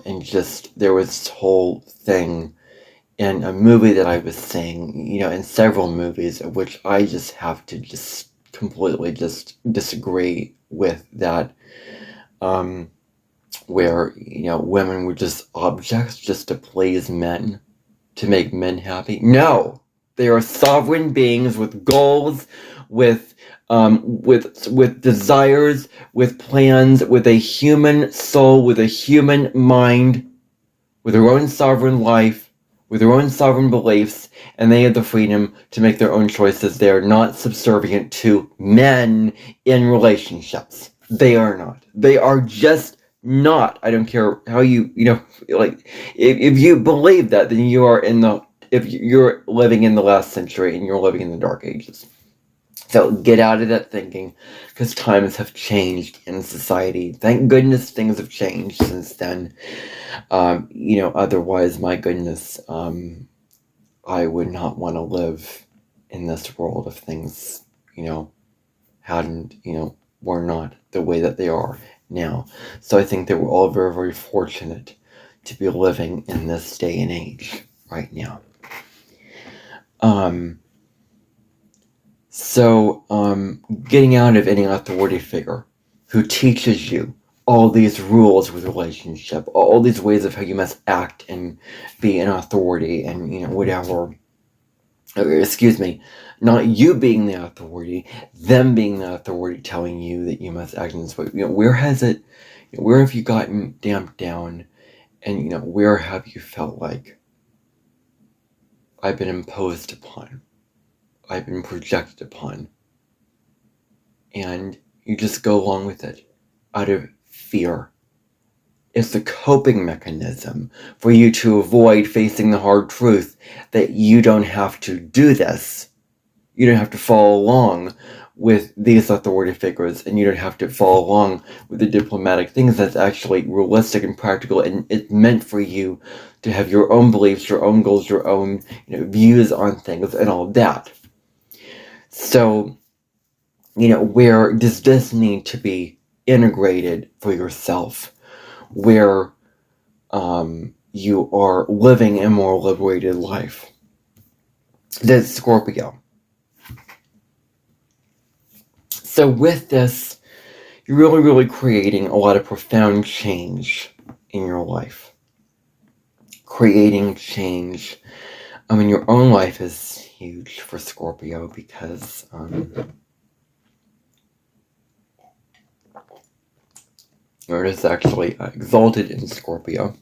and just, there was this whole thing in a movie that I was seeing, in several movies, which I just have to just completely just disagree with, that, where, women were just objects just to please men, to make men happy. No! They are sovereign beings with goals, with desires, with plans, with a human soul, with a human mind, with their own sovereign life, with their own sovereign beliefs, and they have the freedom to make their own choices. They are not subservient to men in relationships. They are not. They are just not. I don't care how like, if you believe that, then you are if you're living in the last century and you're living in the dark ages. So get out of that thinking, because times have changed in society. Thank goodness things have changed since then. Otherwise, my goodness, I would not want to live in this world if things, hadn't, were not the way that they are now. So I think that we're all very, very fortunate to be living in this day and age right now. Getting out of any authority figure who teaches you all these rules with relationship, all these ways of how you must act and be an authority, and whatever. Excuse me, not you being the authority, them being the authority, telling you that you must act in this way. Where have you gotten damped down, and where have you felt like I've been imposed upon, I've been projected upon, and you just go along with it out of fear. It's a coping mechanism for you to avoid facing the hard truth that you don't have to do this. You don't have to follow along with these authority figures, and you don't have to follow along with the diplomatic things that's actually realistic and practical, and it's meant for you to have your own beliefs, your own goals, your own views on things, and all that. So, where does this need to be integrated for yourself? Where you are living a more liberated life? That's Scorpio. So with this, you're really, really creating a lot of profound change in your life. Creating change. Your own life is huge for Scorpio, because Uranus is actually exalted in Scorpio.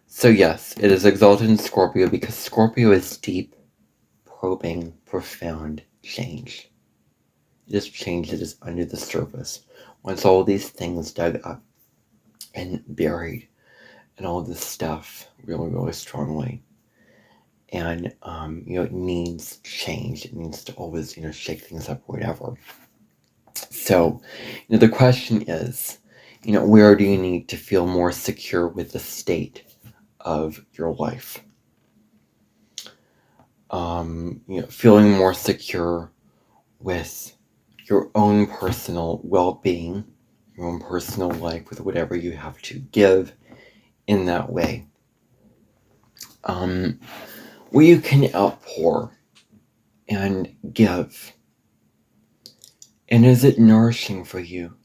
So yes, it is exalted in Scorpio because Scorpio is deep, probing, profound change. It is change that is under the surface. Once all these things dug up and buried, and all this stuff really, really strongly, and it needs change. It needs to always shake things up or whatever. So the question is, where do you need to feel more secure with the state of your life? Feeling more secure with your own personal well-being, your own personal life, with whatever you have to give in that way. Where you can outpour and give. And is it nourishing for you?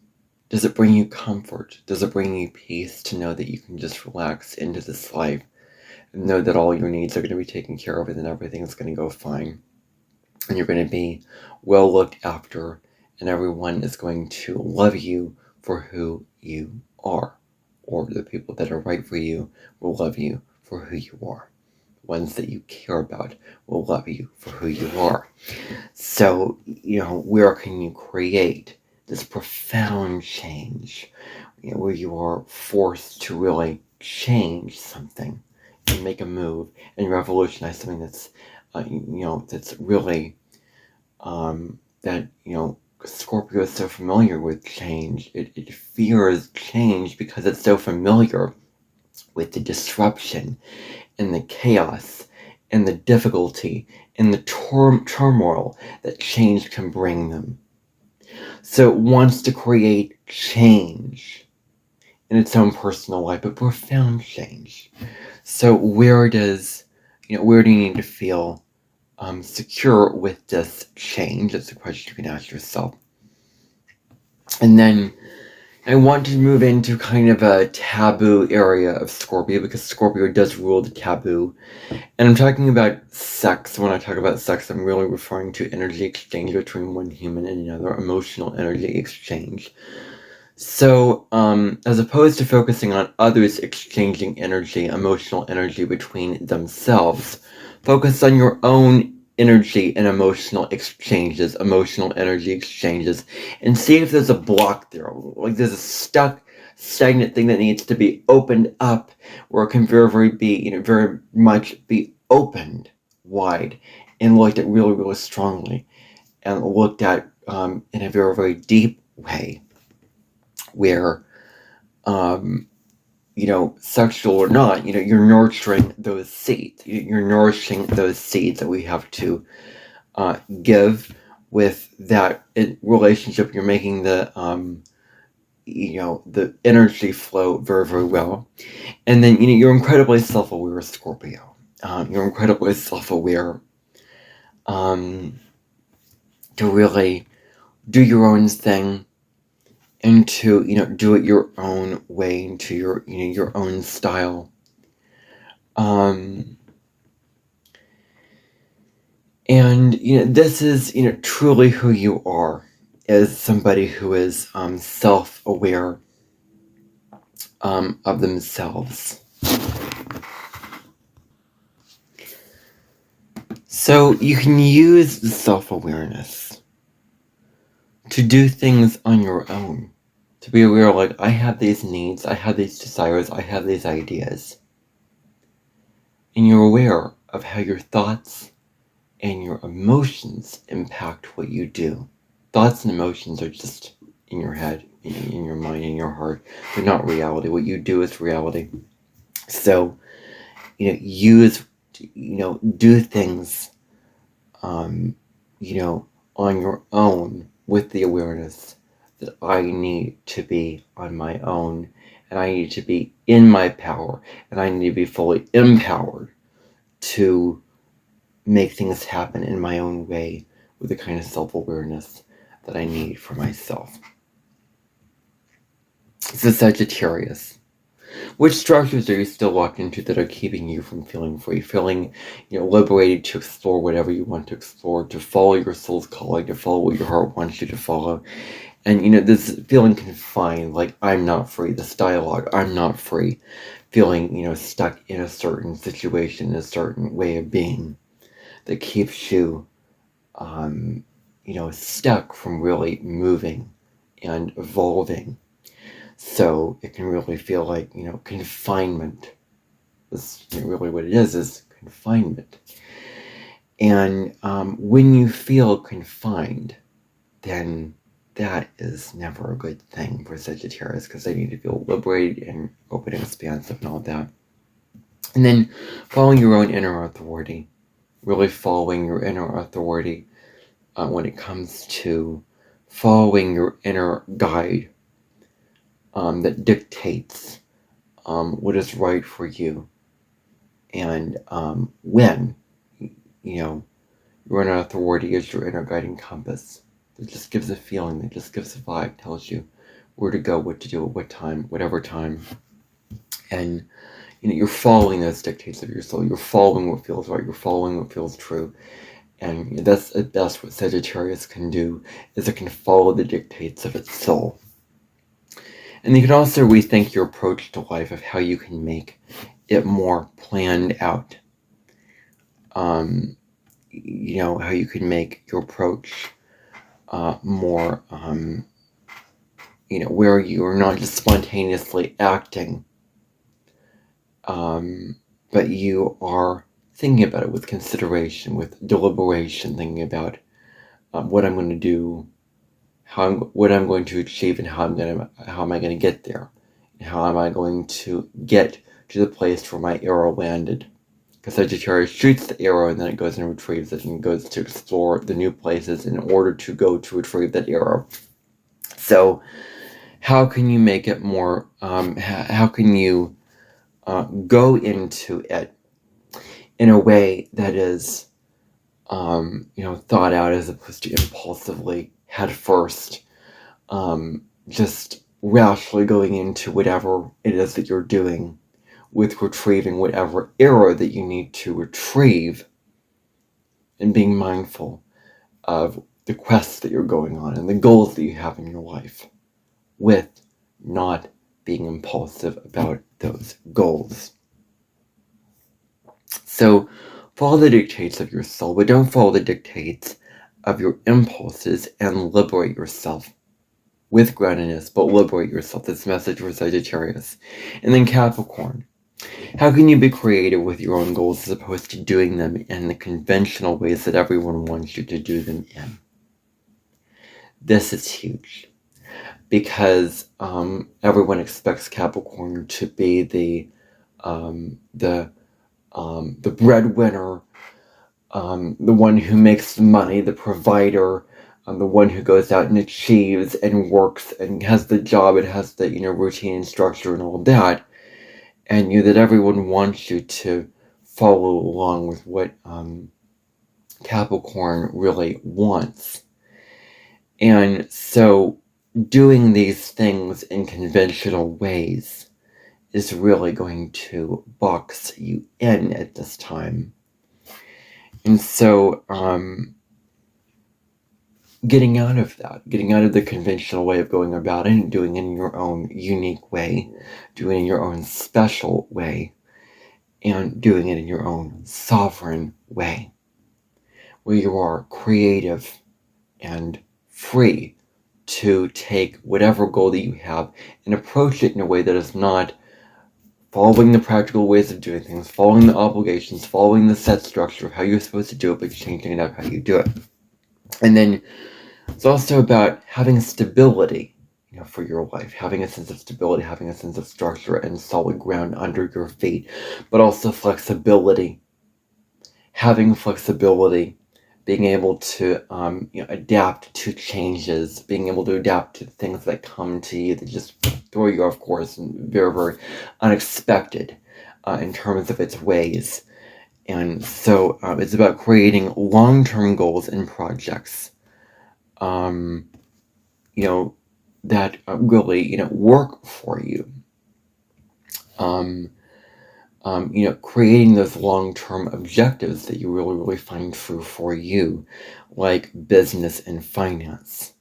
Does it bring you comfort? Does it bring you peace to know that you can just relax into this life and know that all your needs are going to be taken care of, and then everything's going to go fine, and you're going to be well looked after, and everyone is going to love you for who you are, or the people that are right for you will love you for who you are. Ones that you care about will love you for who you are. So, where can you create this profound change, where you are forced to really change something and make a move and revolutionize something that's, that's really, that, Scorpio is so familiar with change. It fears change because it's so familiar. with the disruption and the chaos and the difficulty and the turmoil that change can bring them. So it wants to create change in its own personal life, but profound change. So where do you need to feel secure with this change? That's a question you can ask yourself. And then I want to move into kind of a taboo area of Scorpio, because Scorpio does rule the taboo. And I'm talking about sex. When I talk about sex, I'm really referring to energy exchange between one human and another, emotional energy exchange. So, as opposed to focusing on others exchanging energy, emotional energy between themselves, focus on your own energy and emotional energy exchanges, and see if there's a block there, like there's a stagnant thing that needs to be opened up, where it can very much be opened wide and looked at really, really strongly, and looked at in a very, very deep way, where sexual or not, you're nurturing those seeds. You're nourishing those seeds that we have to give with that relationship. You're making the energy flow very, very well. And then, you're incredibly self-aware, Scorpio. You're incredibly self-aware to really do your own thing, and to do it your own way, into your own style. And this is truly who you are, as somebody who is self-aware of themselves. So you can use the self-awareness to do things on your own, to be aware, like, I have these needs, I have these desires, I have these ideas. And you're aware of how your thoughts and your emotions impact what you do. Thoughts and emotions are just in your head, in your mind, in your heart. They're not reality. What you do is reality. So, do things, on your own, with the awareness that I need to be on my own, and I need to be in my power, and I need to be fully empowered to make things happen in my own way, with the kind of self-awareness that I need for myself. So Sagittarius, which structures are you still locked into that are keeping you from feeling free, feeling liberated to explore whatever you want to explore, to follow your soul's calling, to follow what your heart wants you to follow? And this feeling confined, like, I'm not free, this dialogue, I'm not free, feeling stuck in a certain situation, a certain way of being, that keeps you stuck from really moving and evolving. So it can really feel like confinement. That's really what it is confinement. And when you feel confined, then that is never a good thing for Sagittarius, because they need to feel liberated and open and expansive and all that. And then following your own inner authority, really following your inner authority when it comes to following your inner guide that dictates what is right for you. And when, your inner authority is your inner guiding compass. It just gives a feeling, it just gives a vibe, tells you where to go, what to do, at what time, whatever time. And you're following those dictates of your soul. You're following what feels right. You're following what feels true. And that's at best what Sagittarius can do, is it can follow the dictates of its soul. And you can also rethink your approach to life, of how you can make it more planned out. How you can make your approach more, where you are not just spontaneously acting, but you are thinking about it with consideration, with deliberation, thinking about what I'm going to do, what I'm going to achieve, and how am I going to get there, and how am I going to get to the place where my arrow landed. Because Sagittarius shoots the arrow and then it goes and retrieves it and goes to explore the new places in order to go to retrieve that arrow. So how can you make it more, how can you go into it in a way that is, thought out as opposed to impulsively, head first, just rashly going into whatever it is that you're doing with retrieving whatever arrow that you need to retrieve, and being mindful of the quests that you're going on and the goals that you have in your life, with not being impulsive about those goals. So follow the dictates of your soul, but don't follow the dictates of your impulses, and liberate yourself with groundedness, but liberate yourself. This message for Sagittarius. And then Capricorn. How can you be creative with your own goals as opposed to doing them in the conventional ways that everyone wants you to do them in? This is huge, because everyone expects Capricorn to be the breadwinner, the one who makes the money, the provider, the one who goes out and achieves and works and has the job, it has the routine and structure and all that, and that everyone wants you to follow along with what Capricorn really wants. And so doing these things in conventional ways is really going to box you in at this time. And so getting out of the conventional way of going about it and doing it in your own unique way, doing it in your own special way, and doing it in your own sovereign way, where you are creative and free to take whatever goal that you have and approach it in a way that is not following the practical ways of doing things, following the obligations, following the set structure of how you're supposed to do it, but changing it up how you do it. And then it's also about having stability, for your life, having a sense of stability, having a sense of structure and solid ground under your feet, but also flexibility, having flexibility, being able to adapt to changes, being able to adapt to things that come to you that just throw you off course and very, very unexpected in terms of its ways. And so it's about creating long-term goals and projects, that really, work for you. Creating those long-term objectives that you really, really find true for you, like business and finance.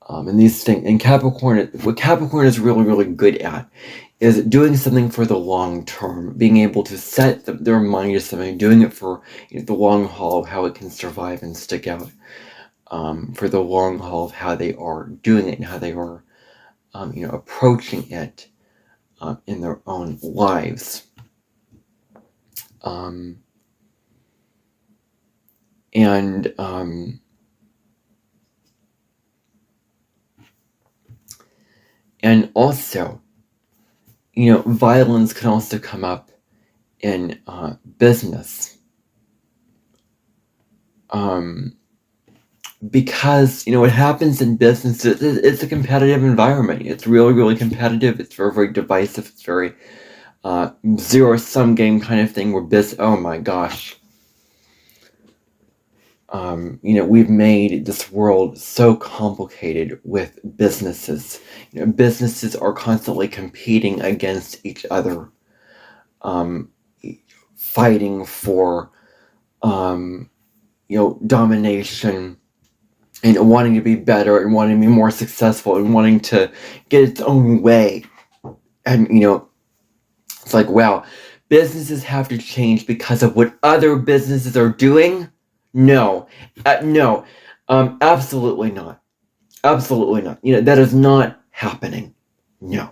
And these things, and what Capricorn is really, really good at is doing something for the long term, being able to set their mind to something, doing it for the long haul of how it can survive and stick out, for the long haul of how they are doing it and how they are, approaching it in their own lives. And also, violence can also come up in business. Because, what happens in business, it's a competitive environment. It's really, really competitive. It's very, very divisive. It's very zero-sum game kind of thing where oh my gosh. We've made this world so complicated with businesses. Businesses are constantly competing against each other, fighting for, domination, and wanting to be better and wanting to be more successful and wanting to get its own way. And, it's like, wow, businesses have to change because of what other businesses are doing? No, absolutely not. Absolutely not. That is not happening. No.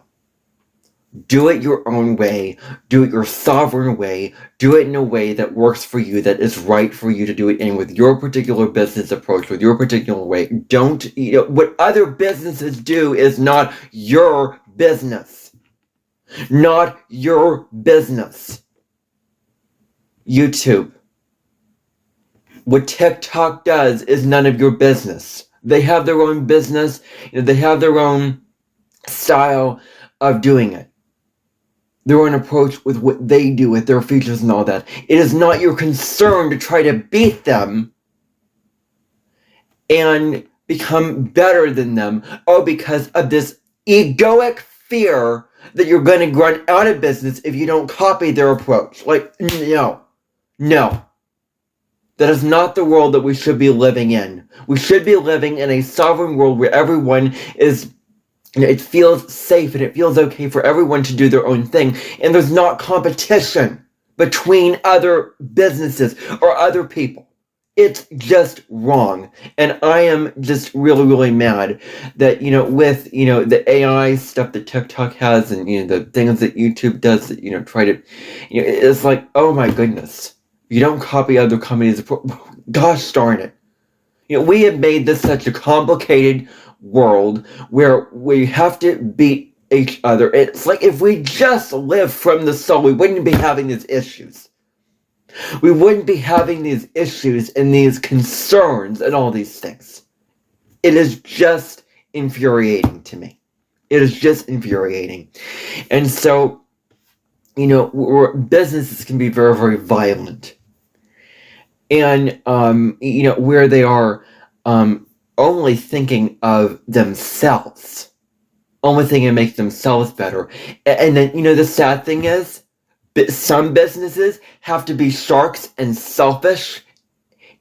Do it your own way. Do it your sovereign way. Do it in a way that works for you, that is right for you to do it in, with your particular business approach, with your particular way. Don't, what other businesses do is not your business. Not your business. YouTube. What TikTok does is none of your business. They have their own business. They have their own style of doing it. Their own approach with what they do with their features and all that. It is not your concern to try to beat them and become better than them, because of this egoic fear that you're going to run out of business if you don't copy their approach. Like, no. That is not the world that we should be living in. We should be living in a sovereign world where everyone is, it feels safe and it feels okay for everyone to do their own thing. And there's not competition between other businesses or other people. It's just wrong. And I am just really, really mad that, with, the AI stuff that TikTok has and, the things that YouTube does that, try to, it's like, oh my goodness. You don't copy other companies. Gosh darn it. We have made this such a complicated world where we have to beat each other. It's like if we just lived from the soul, we wouldn't be having these issues. We wouldn't be having these issues and these concerns and all these things. It is just infuriating to me. It is just infuriating. And so, businesses can be very, very violent. And, where they are only thinking of themselves. Only thinking to make themselves better. And then, the sad thing is, some businesses have to be sharks and selfish,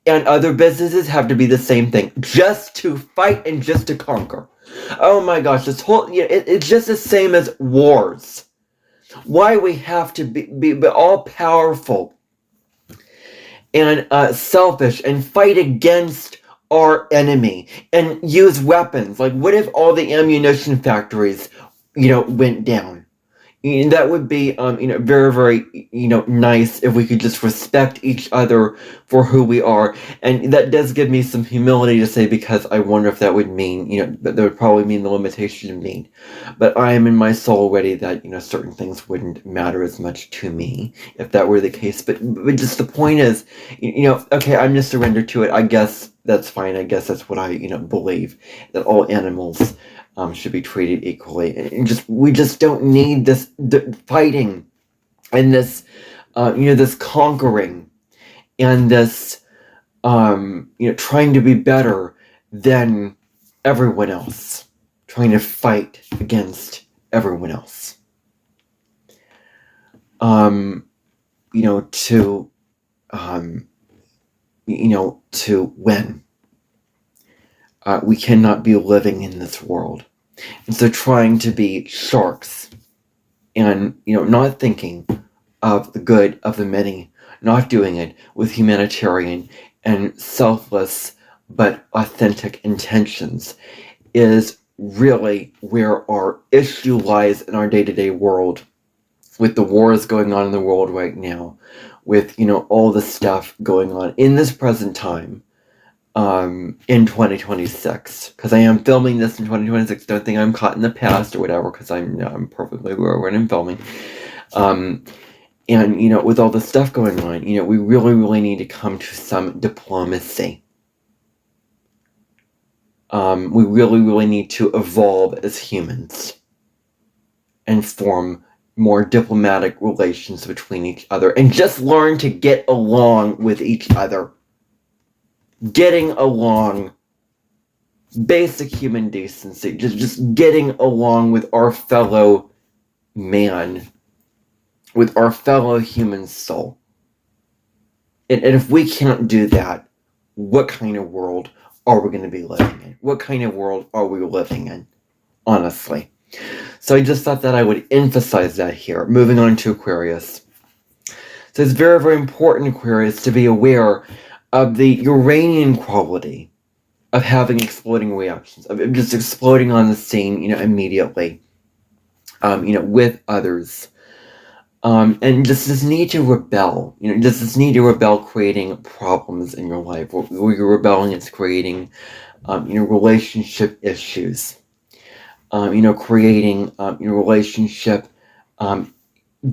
and other businesses have to be the same thing, just to fight and just to conquer. Oh my gosh, this whole, it's just the same as wars. Why we have to be all powerful and selfish and fight against our enemy and use weapons. Like, what if all the ammunition factories, went down? That would be, very, very, nice if we could just respect each other for who we are. And that does give me some humility to say, because I wonder if that would mean, that would probably mean the limitation of me. But I am in my soul already that, certain things wouldn't matter as much to me if that were the case. But just the point is, okay, I'm just surrendered to it. I guess that's fine. I guess that's what I, believe, that all animals should be treated equally. And we just don't need this fighting and this, this conquering and this, trying to be better than everyone else, trying to fight against everyone else. To win. We cannot be living in this world. And so trying to be sharks and, not thinking of the good of the many, not doing it with humanitarian and selfless but authentic intentions is really where our issue lies in our day-to-day world, with the wars going on in the world right now, with, all the stuff going on in this present time. In 2026, because I am filming this in 2026. Don't think I'm caught in the past or whatever, because I'm perfectly aware when I'm filming. And with all the stuff going on, we really, really need to come to some diplomacy. We really, really need to evolve as humans and form more diplomatic relations between each other, and just learn to get along with each other. Getting along, basic human decency, just getting along with our fellow man, with our fellow human soul. And if we can't do that, what kind of world are we going to be living in? What kind of world are we living in, honestly? So I just thought that I would emphasize that here. Moving on to Aquarius. So it's very, very important, Aquarius, to be aware of the Uranian quality of having exploding reactions, of just exploding on the scene, immediately, with others. And just this need to rebel, just this need to rebel, creating problems in your life, where you're rebelling, it's creating, relationship issues, creating, relationship,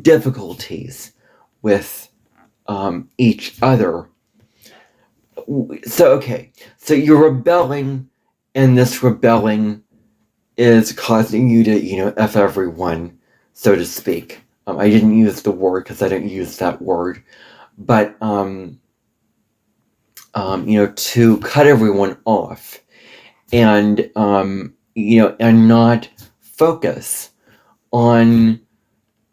difficulties with each other. So you're rebelling, and this rebelling is causing you to, F everyone, so to speak. I didn't use the word because I didn't use that word, but, to cut everyone off and, and not focus on,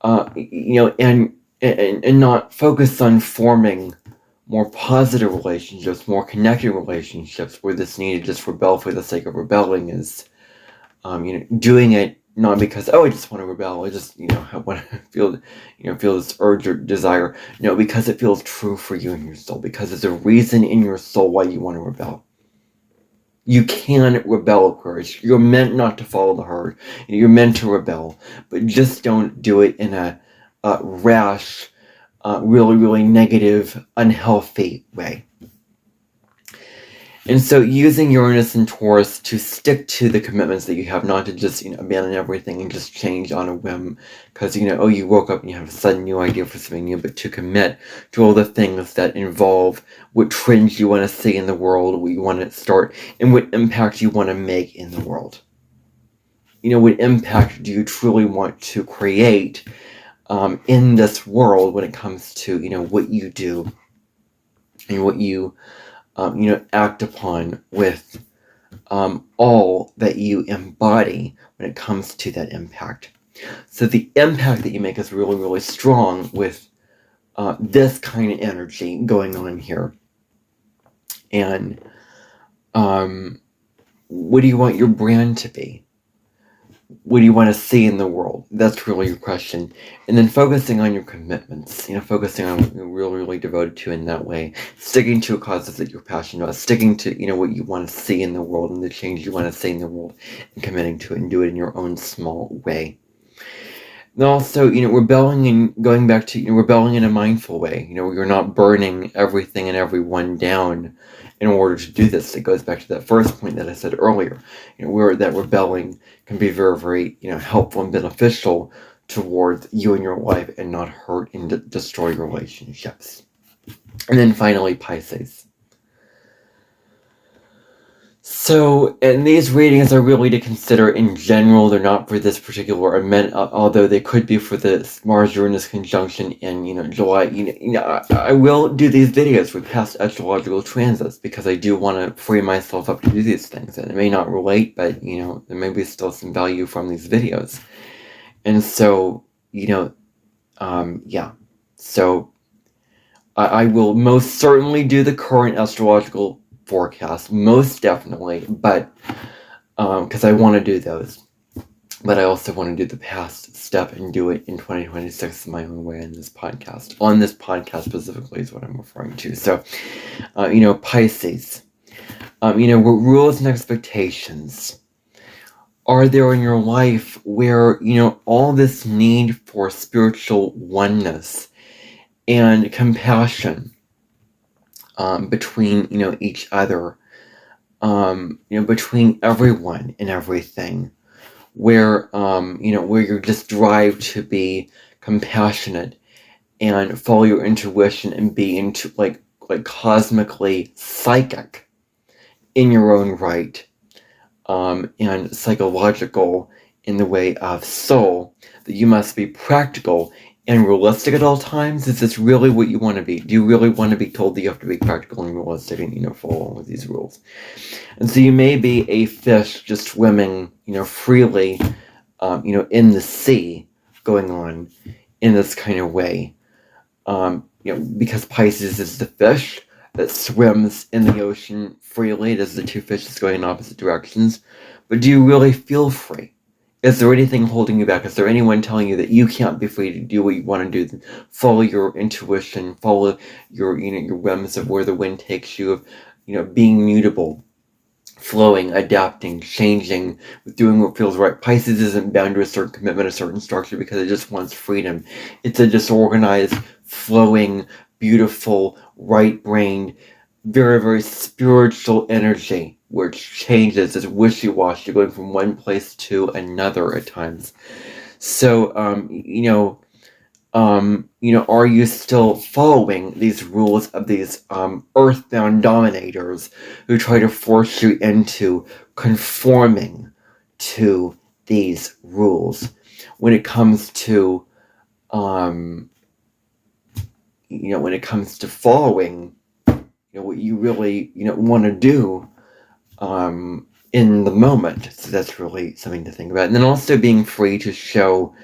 and not focus on forming more positive relationships, more connected relationships, where this need to just rebel for the sake of rebelling is, doing it not because, I just want to rebel, I just, want to feel this urge or desire. No, because it feels true for you in your soul, because there's a reason in your soul why you want to rebel. You can rebel, Aquarius. You're meant not to follow the herd. You're meant to rebel, but just don't do it in a rash, really, really negative, unhealthy way. And so using Uranus and Taurus to stick to the commitments that you have, not to just, abandon everything and just change on a whim because, you woke up and you have a sudden new idea for something new, but to commit to all the things that involve what trends you want to see in the world, what you want to start, and what impact you want to make in the world. What impact do you truly want to create in this world when it comes to, what you do and what you act upon with all that you embody when it comes to that impact. So the impact that you make is really, really strong with this kind of energy going on here. And what do you want your brand to be? What do you want to see in the world? That's really your question. And then focusing on your commitments, focusing on what you're really, really devoted to in that way, sticking to causes that you're passionate about, sticking to, what you want to see in the world and the change you want to see in the world, and committing to it and do it in your own small way. And also, rebelling and going back to, rebelling in a mindful way. You're not burning everything and everyone down in order to do this. It goes back to that first point that I said earlier, where that rebelling can be very, very, helpful and beneficial towards you and your life and not hurt and destroy relationships. And then finally, Pisces. So, and these readings are really to consider in general. They're not for this particular event, although they could be for the Mars-Uranus conjunction in, July. I will do these videos with past astrological transits because I do want to free myself up to do these things. And it may not relate, but, there may be still some value from these videos. And so, yeah. So, I will most certainly do the current astrological forecast, most definitely, but because I want to do those, but I also want to do the past step and do it in 2026 in my own way on this podcast specifically is what I'm referring to. So Pisces, what rules and expectations are there in your life where all this need for spiritual oneness and compassion between each other, between everyone and everything, where where you're just drive to be compassionate and follow your intuition and be into like cosmically psychic in your own right, and psychological in the way of soul, that you must be practical and realistic at all times. Is this really what you want to be? Do you really want to be told that you have to be practical and realistic and follow with these rules? And so you may be a fish just swimming freely in the sea, going on in this kind of way, because Pisces is the fish that swims in the ocean freely. It is the two fishes going in opposite directions. But do you really feel free? Is there anything holding you back? Is there anyone telling you that you can't be free to do what you want to do? Follow your intuition, follow your your whims of where the wind takes you, of being mutable, flowing, adapting, changing, doing what feels right. Pisces isn't bound to a certain commitment, a certain structure, because it just wants freedom. It's a disorganized, flowing, beautiful, right-brained, very, very spiritual energy, which changes, is wishy-washy, going from one place to another at times. So, are you still following these rules of these earthbound dominators who try to force you into conforming to these rules when it comes to, when it comes to following, what you really, want to do, in the moment? So that's really something to think about. And then also being free to show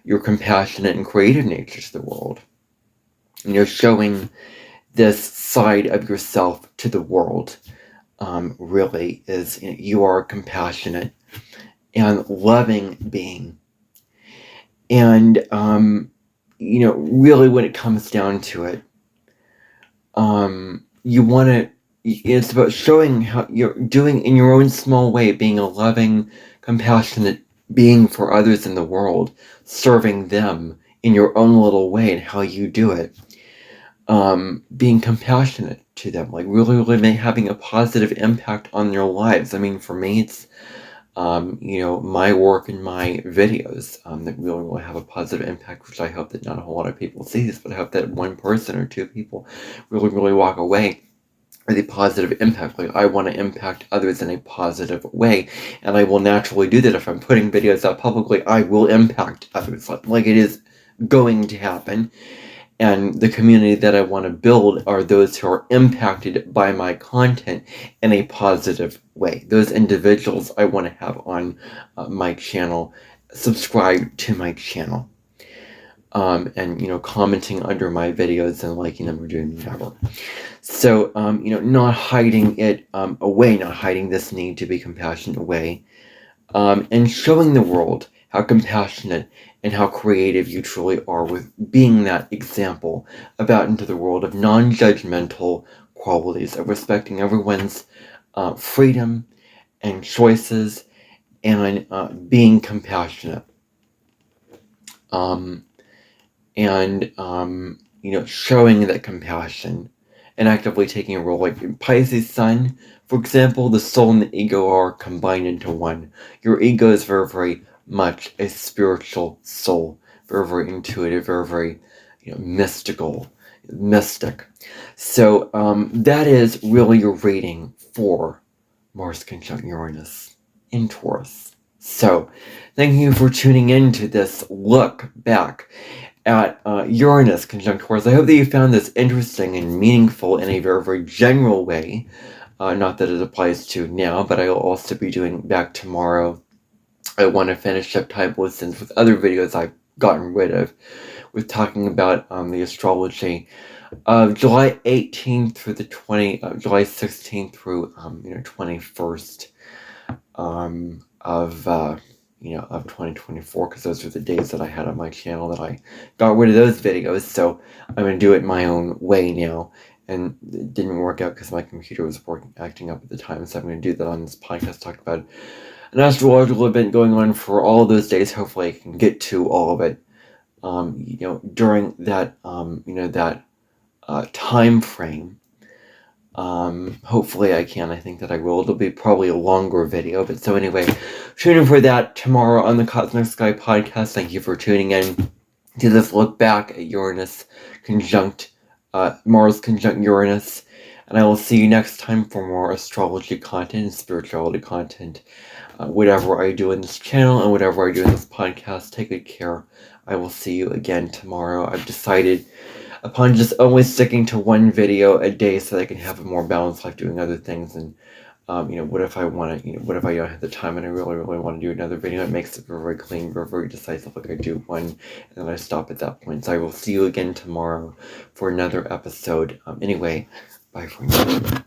your compassionate and creative nature to the world. Showing this side of yourself to the world really is, you are a compassionate and loving being. And, really when it comes down to it, you want to, it's about showing how you're doing in your own small way, being a loving, compassionate being for others in the world, serving them in your own little way and how you do it. Being compassionate to them, like really having a positive impact on their lives. I mean, for me, it's, my work and my videos that really have a positive impact, which I hope that not a whole lot of people see this, but I hope that one person or two people really walk away with a positive impact. Like, I want to impact others in a positive way, and I will naturally do that. If I'm putting videos out publicly, I will impact others, like it is going to happen. And the community that I want to build are those who are impacted by my content in a positive way. Those individuals I want to have on my channel, subscribe to my channel, and, commenting under my videos and liking them or doing whatever. So, not hiding it away, not hiding this need to be compassionate away, and showing the world how compassionate and how creative you truly are with being that example about into the world of non-judgmental qualities, of respecting everyone's freedom and choices, and being compassionate. Showing that compassion and actively taking a role. Like Pisces Sun, for example, the soul and the ego are combined into one. Your ego is very, very much a spiritual soul, very, very intuitive, very, very, mystic. So that is really your rating for Mars conjunct Uranus in Taurus. So thank you for tuning in to this look back at Uranus conjunct Taurus. I hope that you found this interesting and meaningful in a very, very general way. Not that it applies to now, but I will also be doing back tomorrow. I want to finish up Time Listens with other videos I've gotten rid of, with talking about the astrology of July 18th through the July 16th through 21st of 2024, because those are the days that I had on my channel that I got rid of those videos. So I'm going to do it my own way now, and it didn't work out because my computer was acting up at the time. So I'm going to do that on this podcast, talk about an astrological event going on for all of those days. Hopefully I can get to all of it during that time frame. Hopefully I can. I think that I will. It'll be probably a longer video, but so anyway, tune in for that tomorrow on the Cosmic Sky podcast. Thank you for tuning in to this look back at Uranus conjunct Mars conjunct Uranus, and I will see you next time for more astrology content and spirituality content. Whatever I do in this channel and whatever I do in this podcast, take good care. I will see you again tomorrow. I've decided upon just only sticking to one video a day so that I can have a more balanced life doing other things. And what if I want to, what if I don't have the time and I really want to do another video? It makes it very, very clean, very, very decisive. Like I do one and then I stop at that point. So I will see you again tomorrow for another episode. Anyway, bye for now.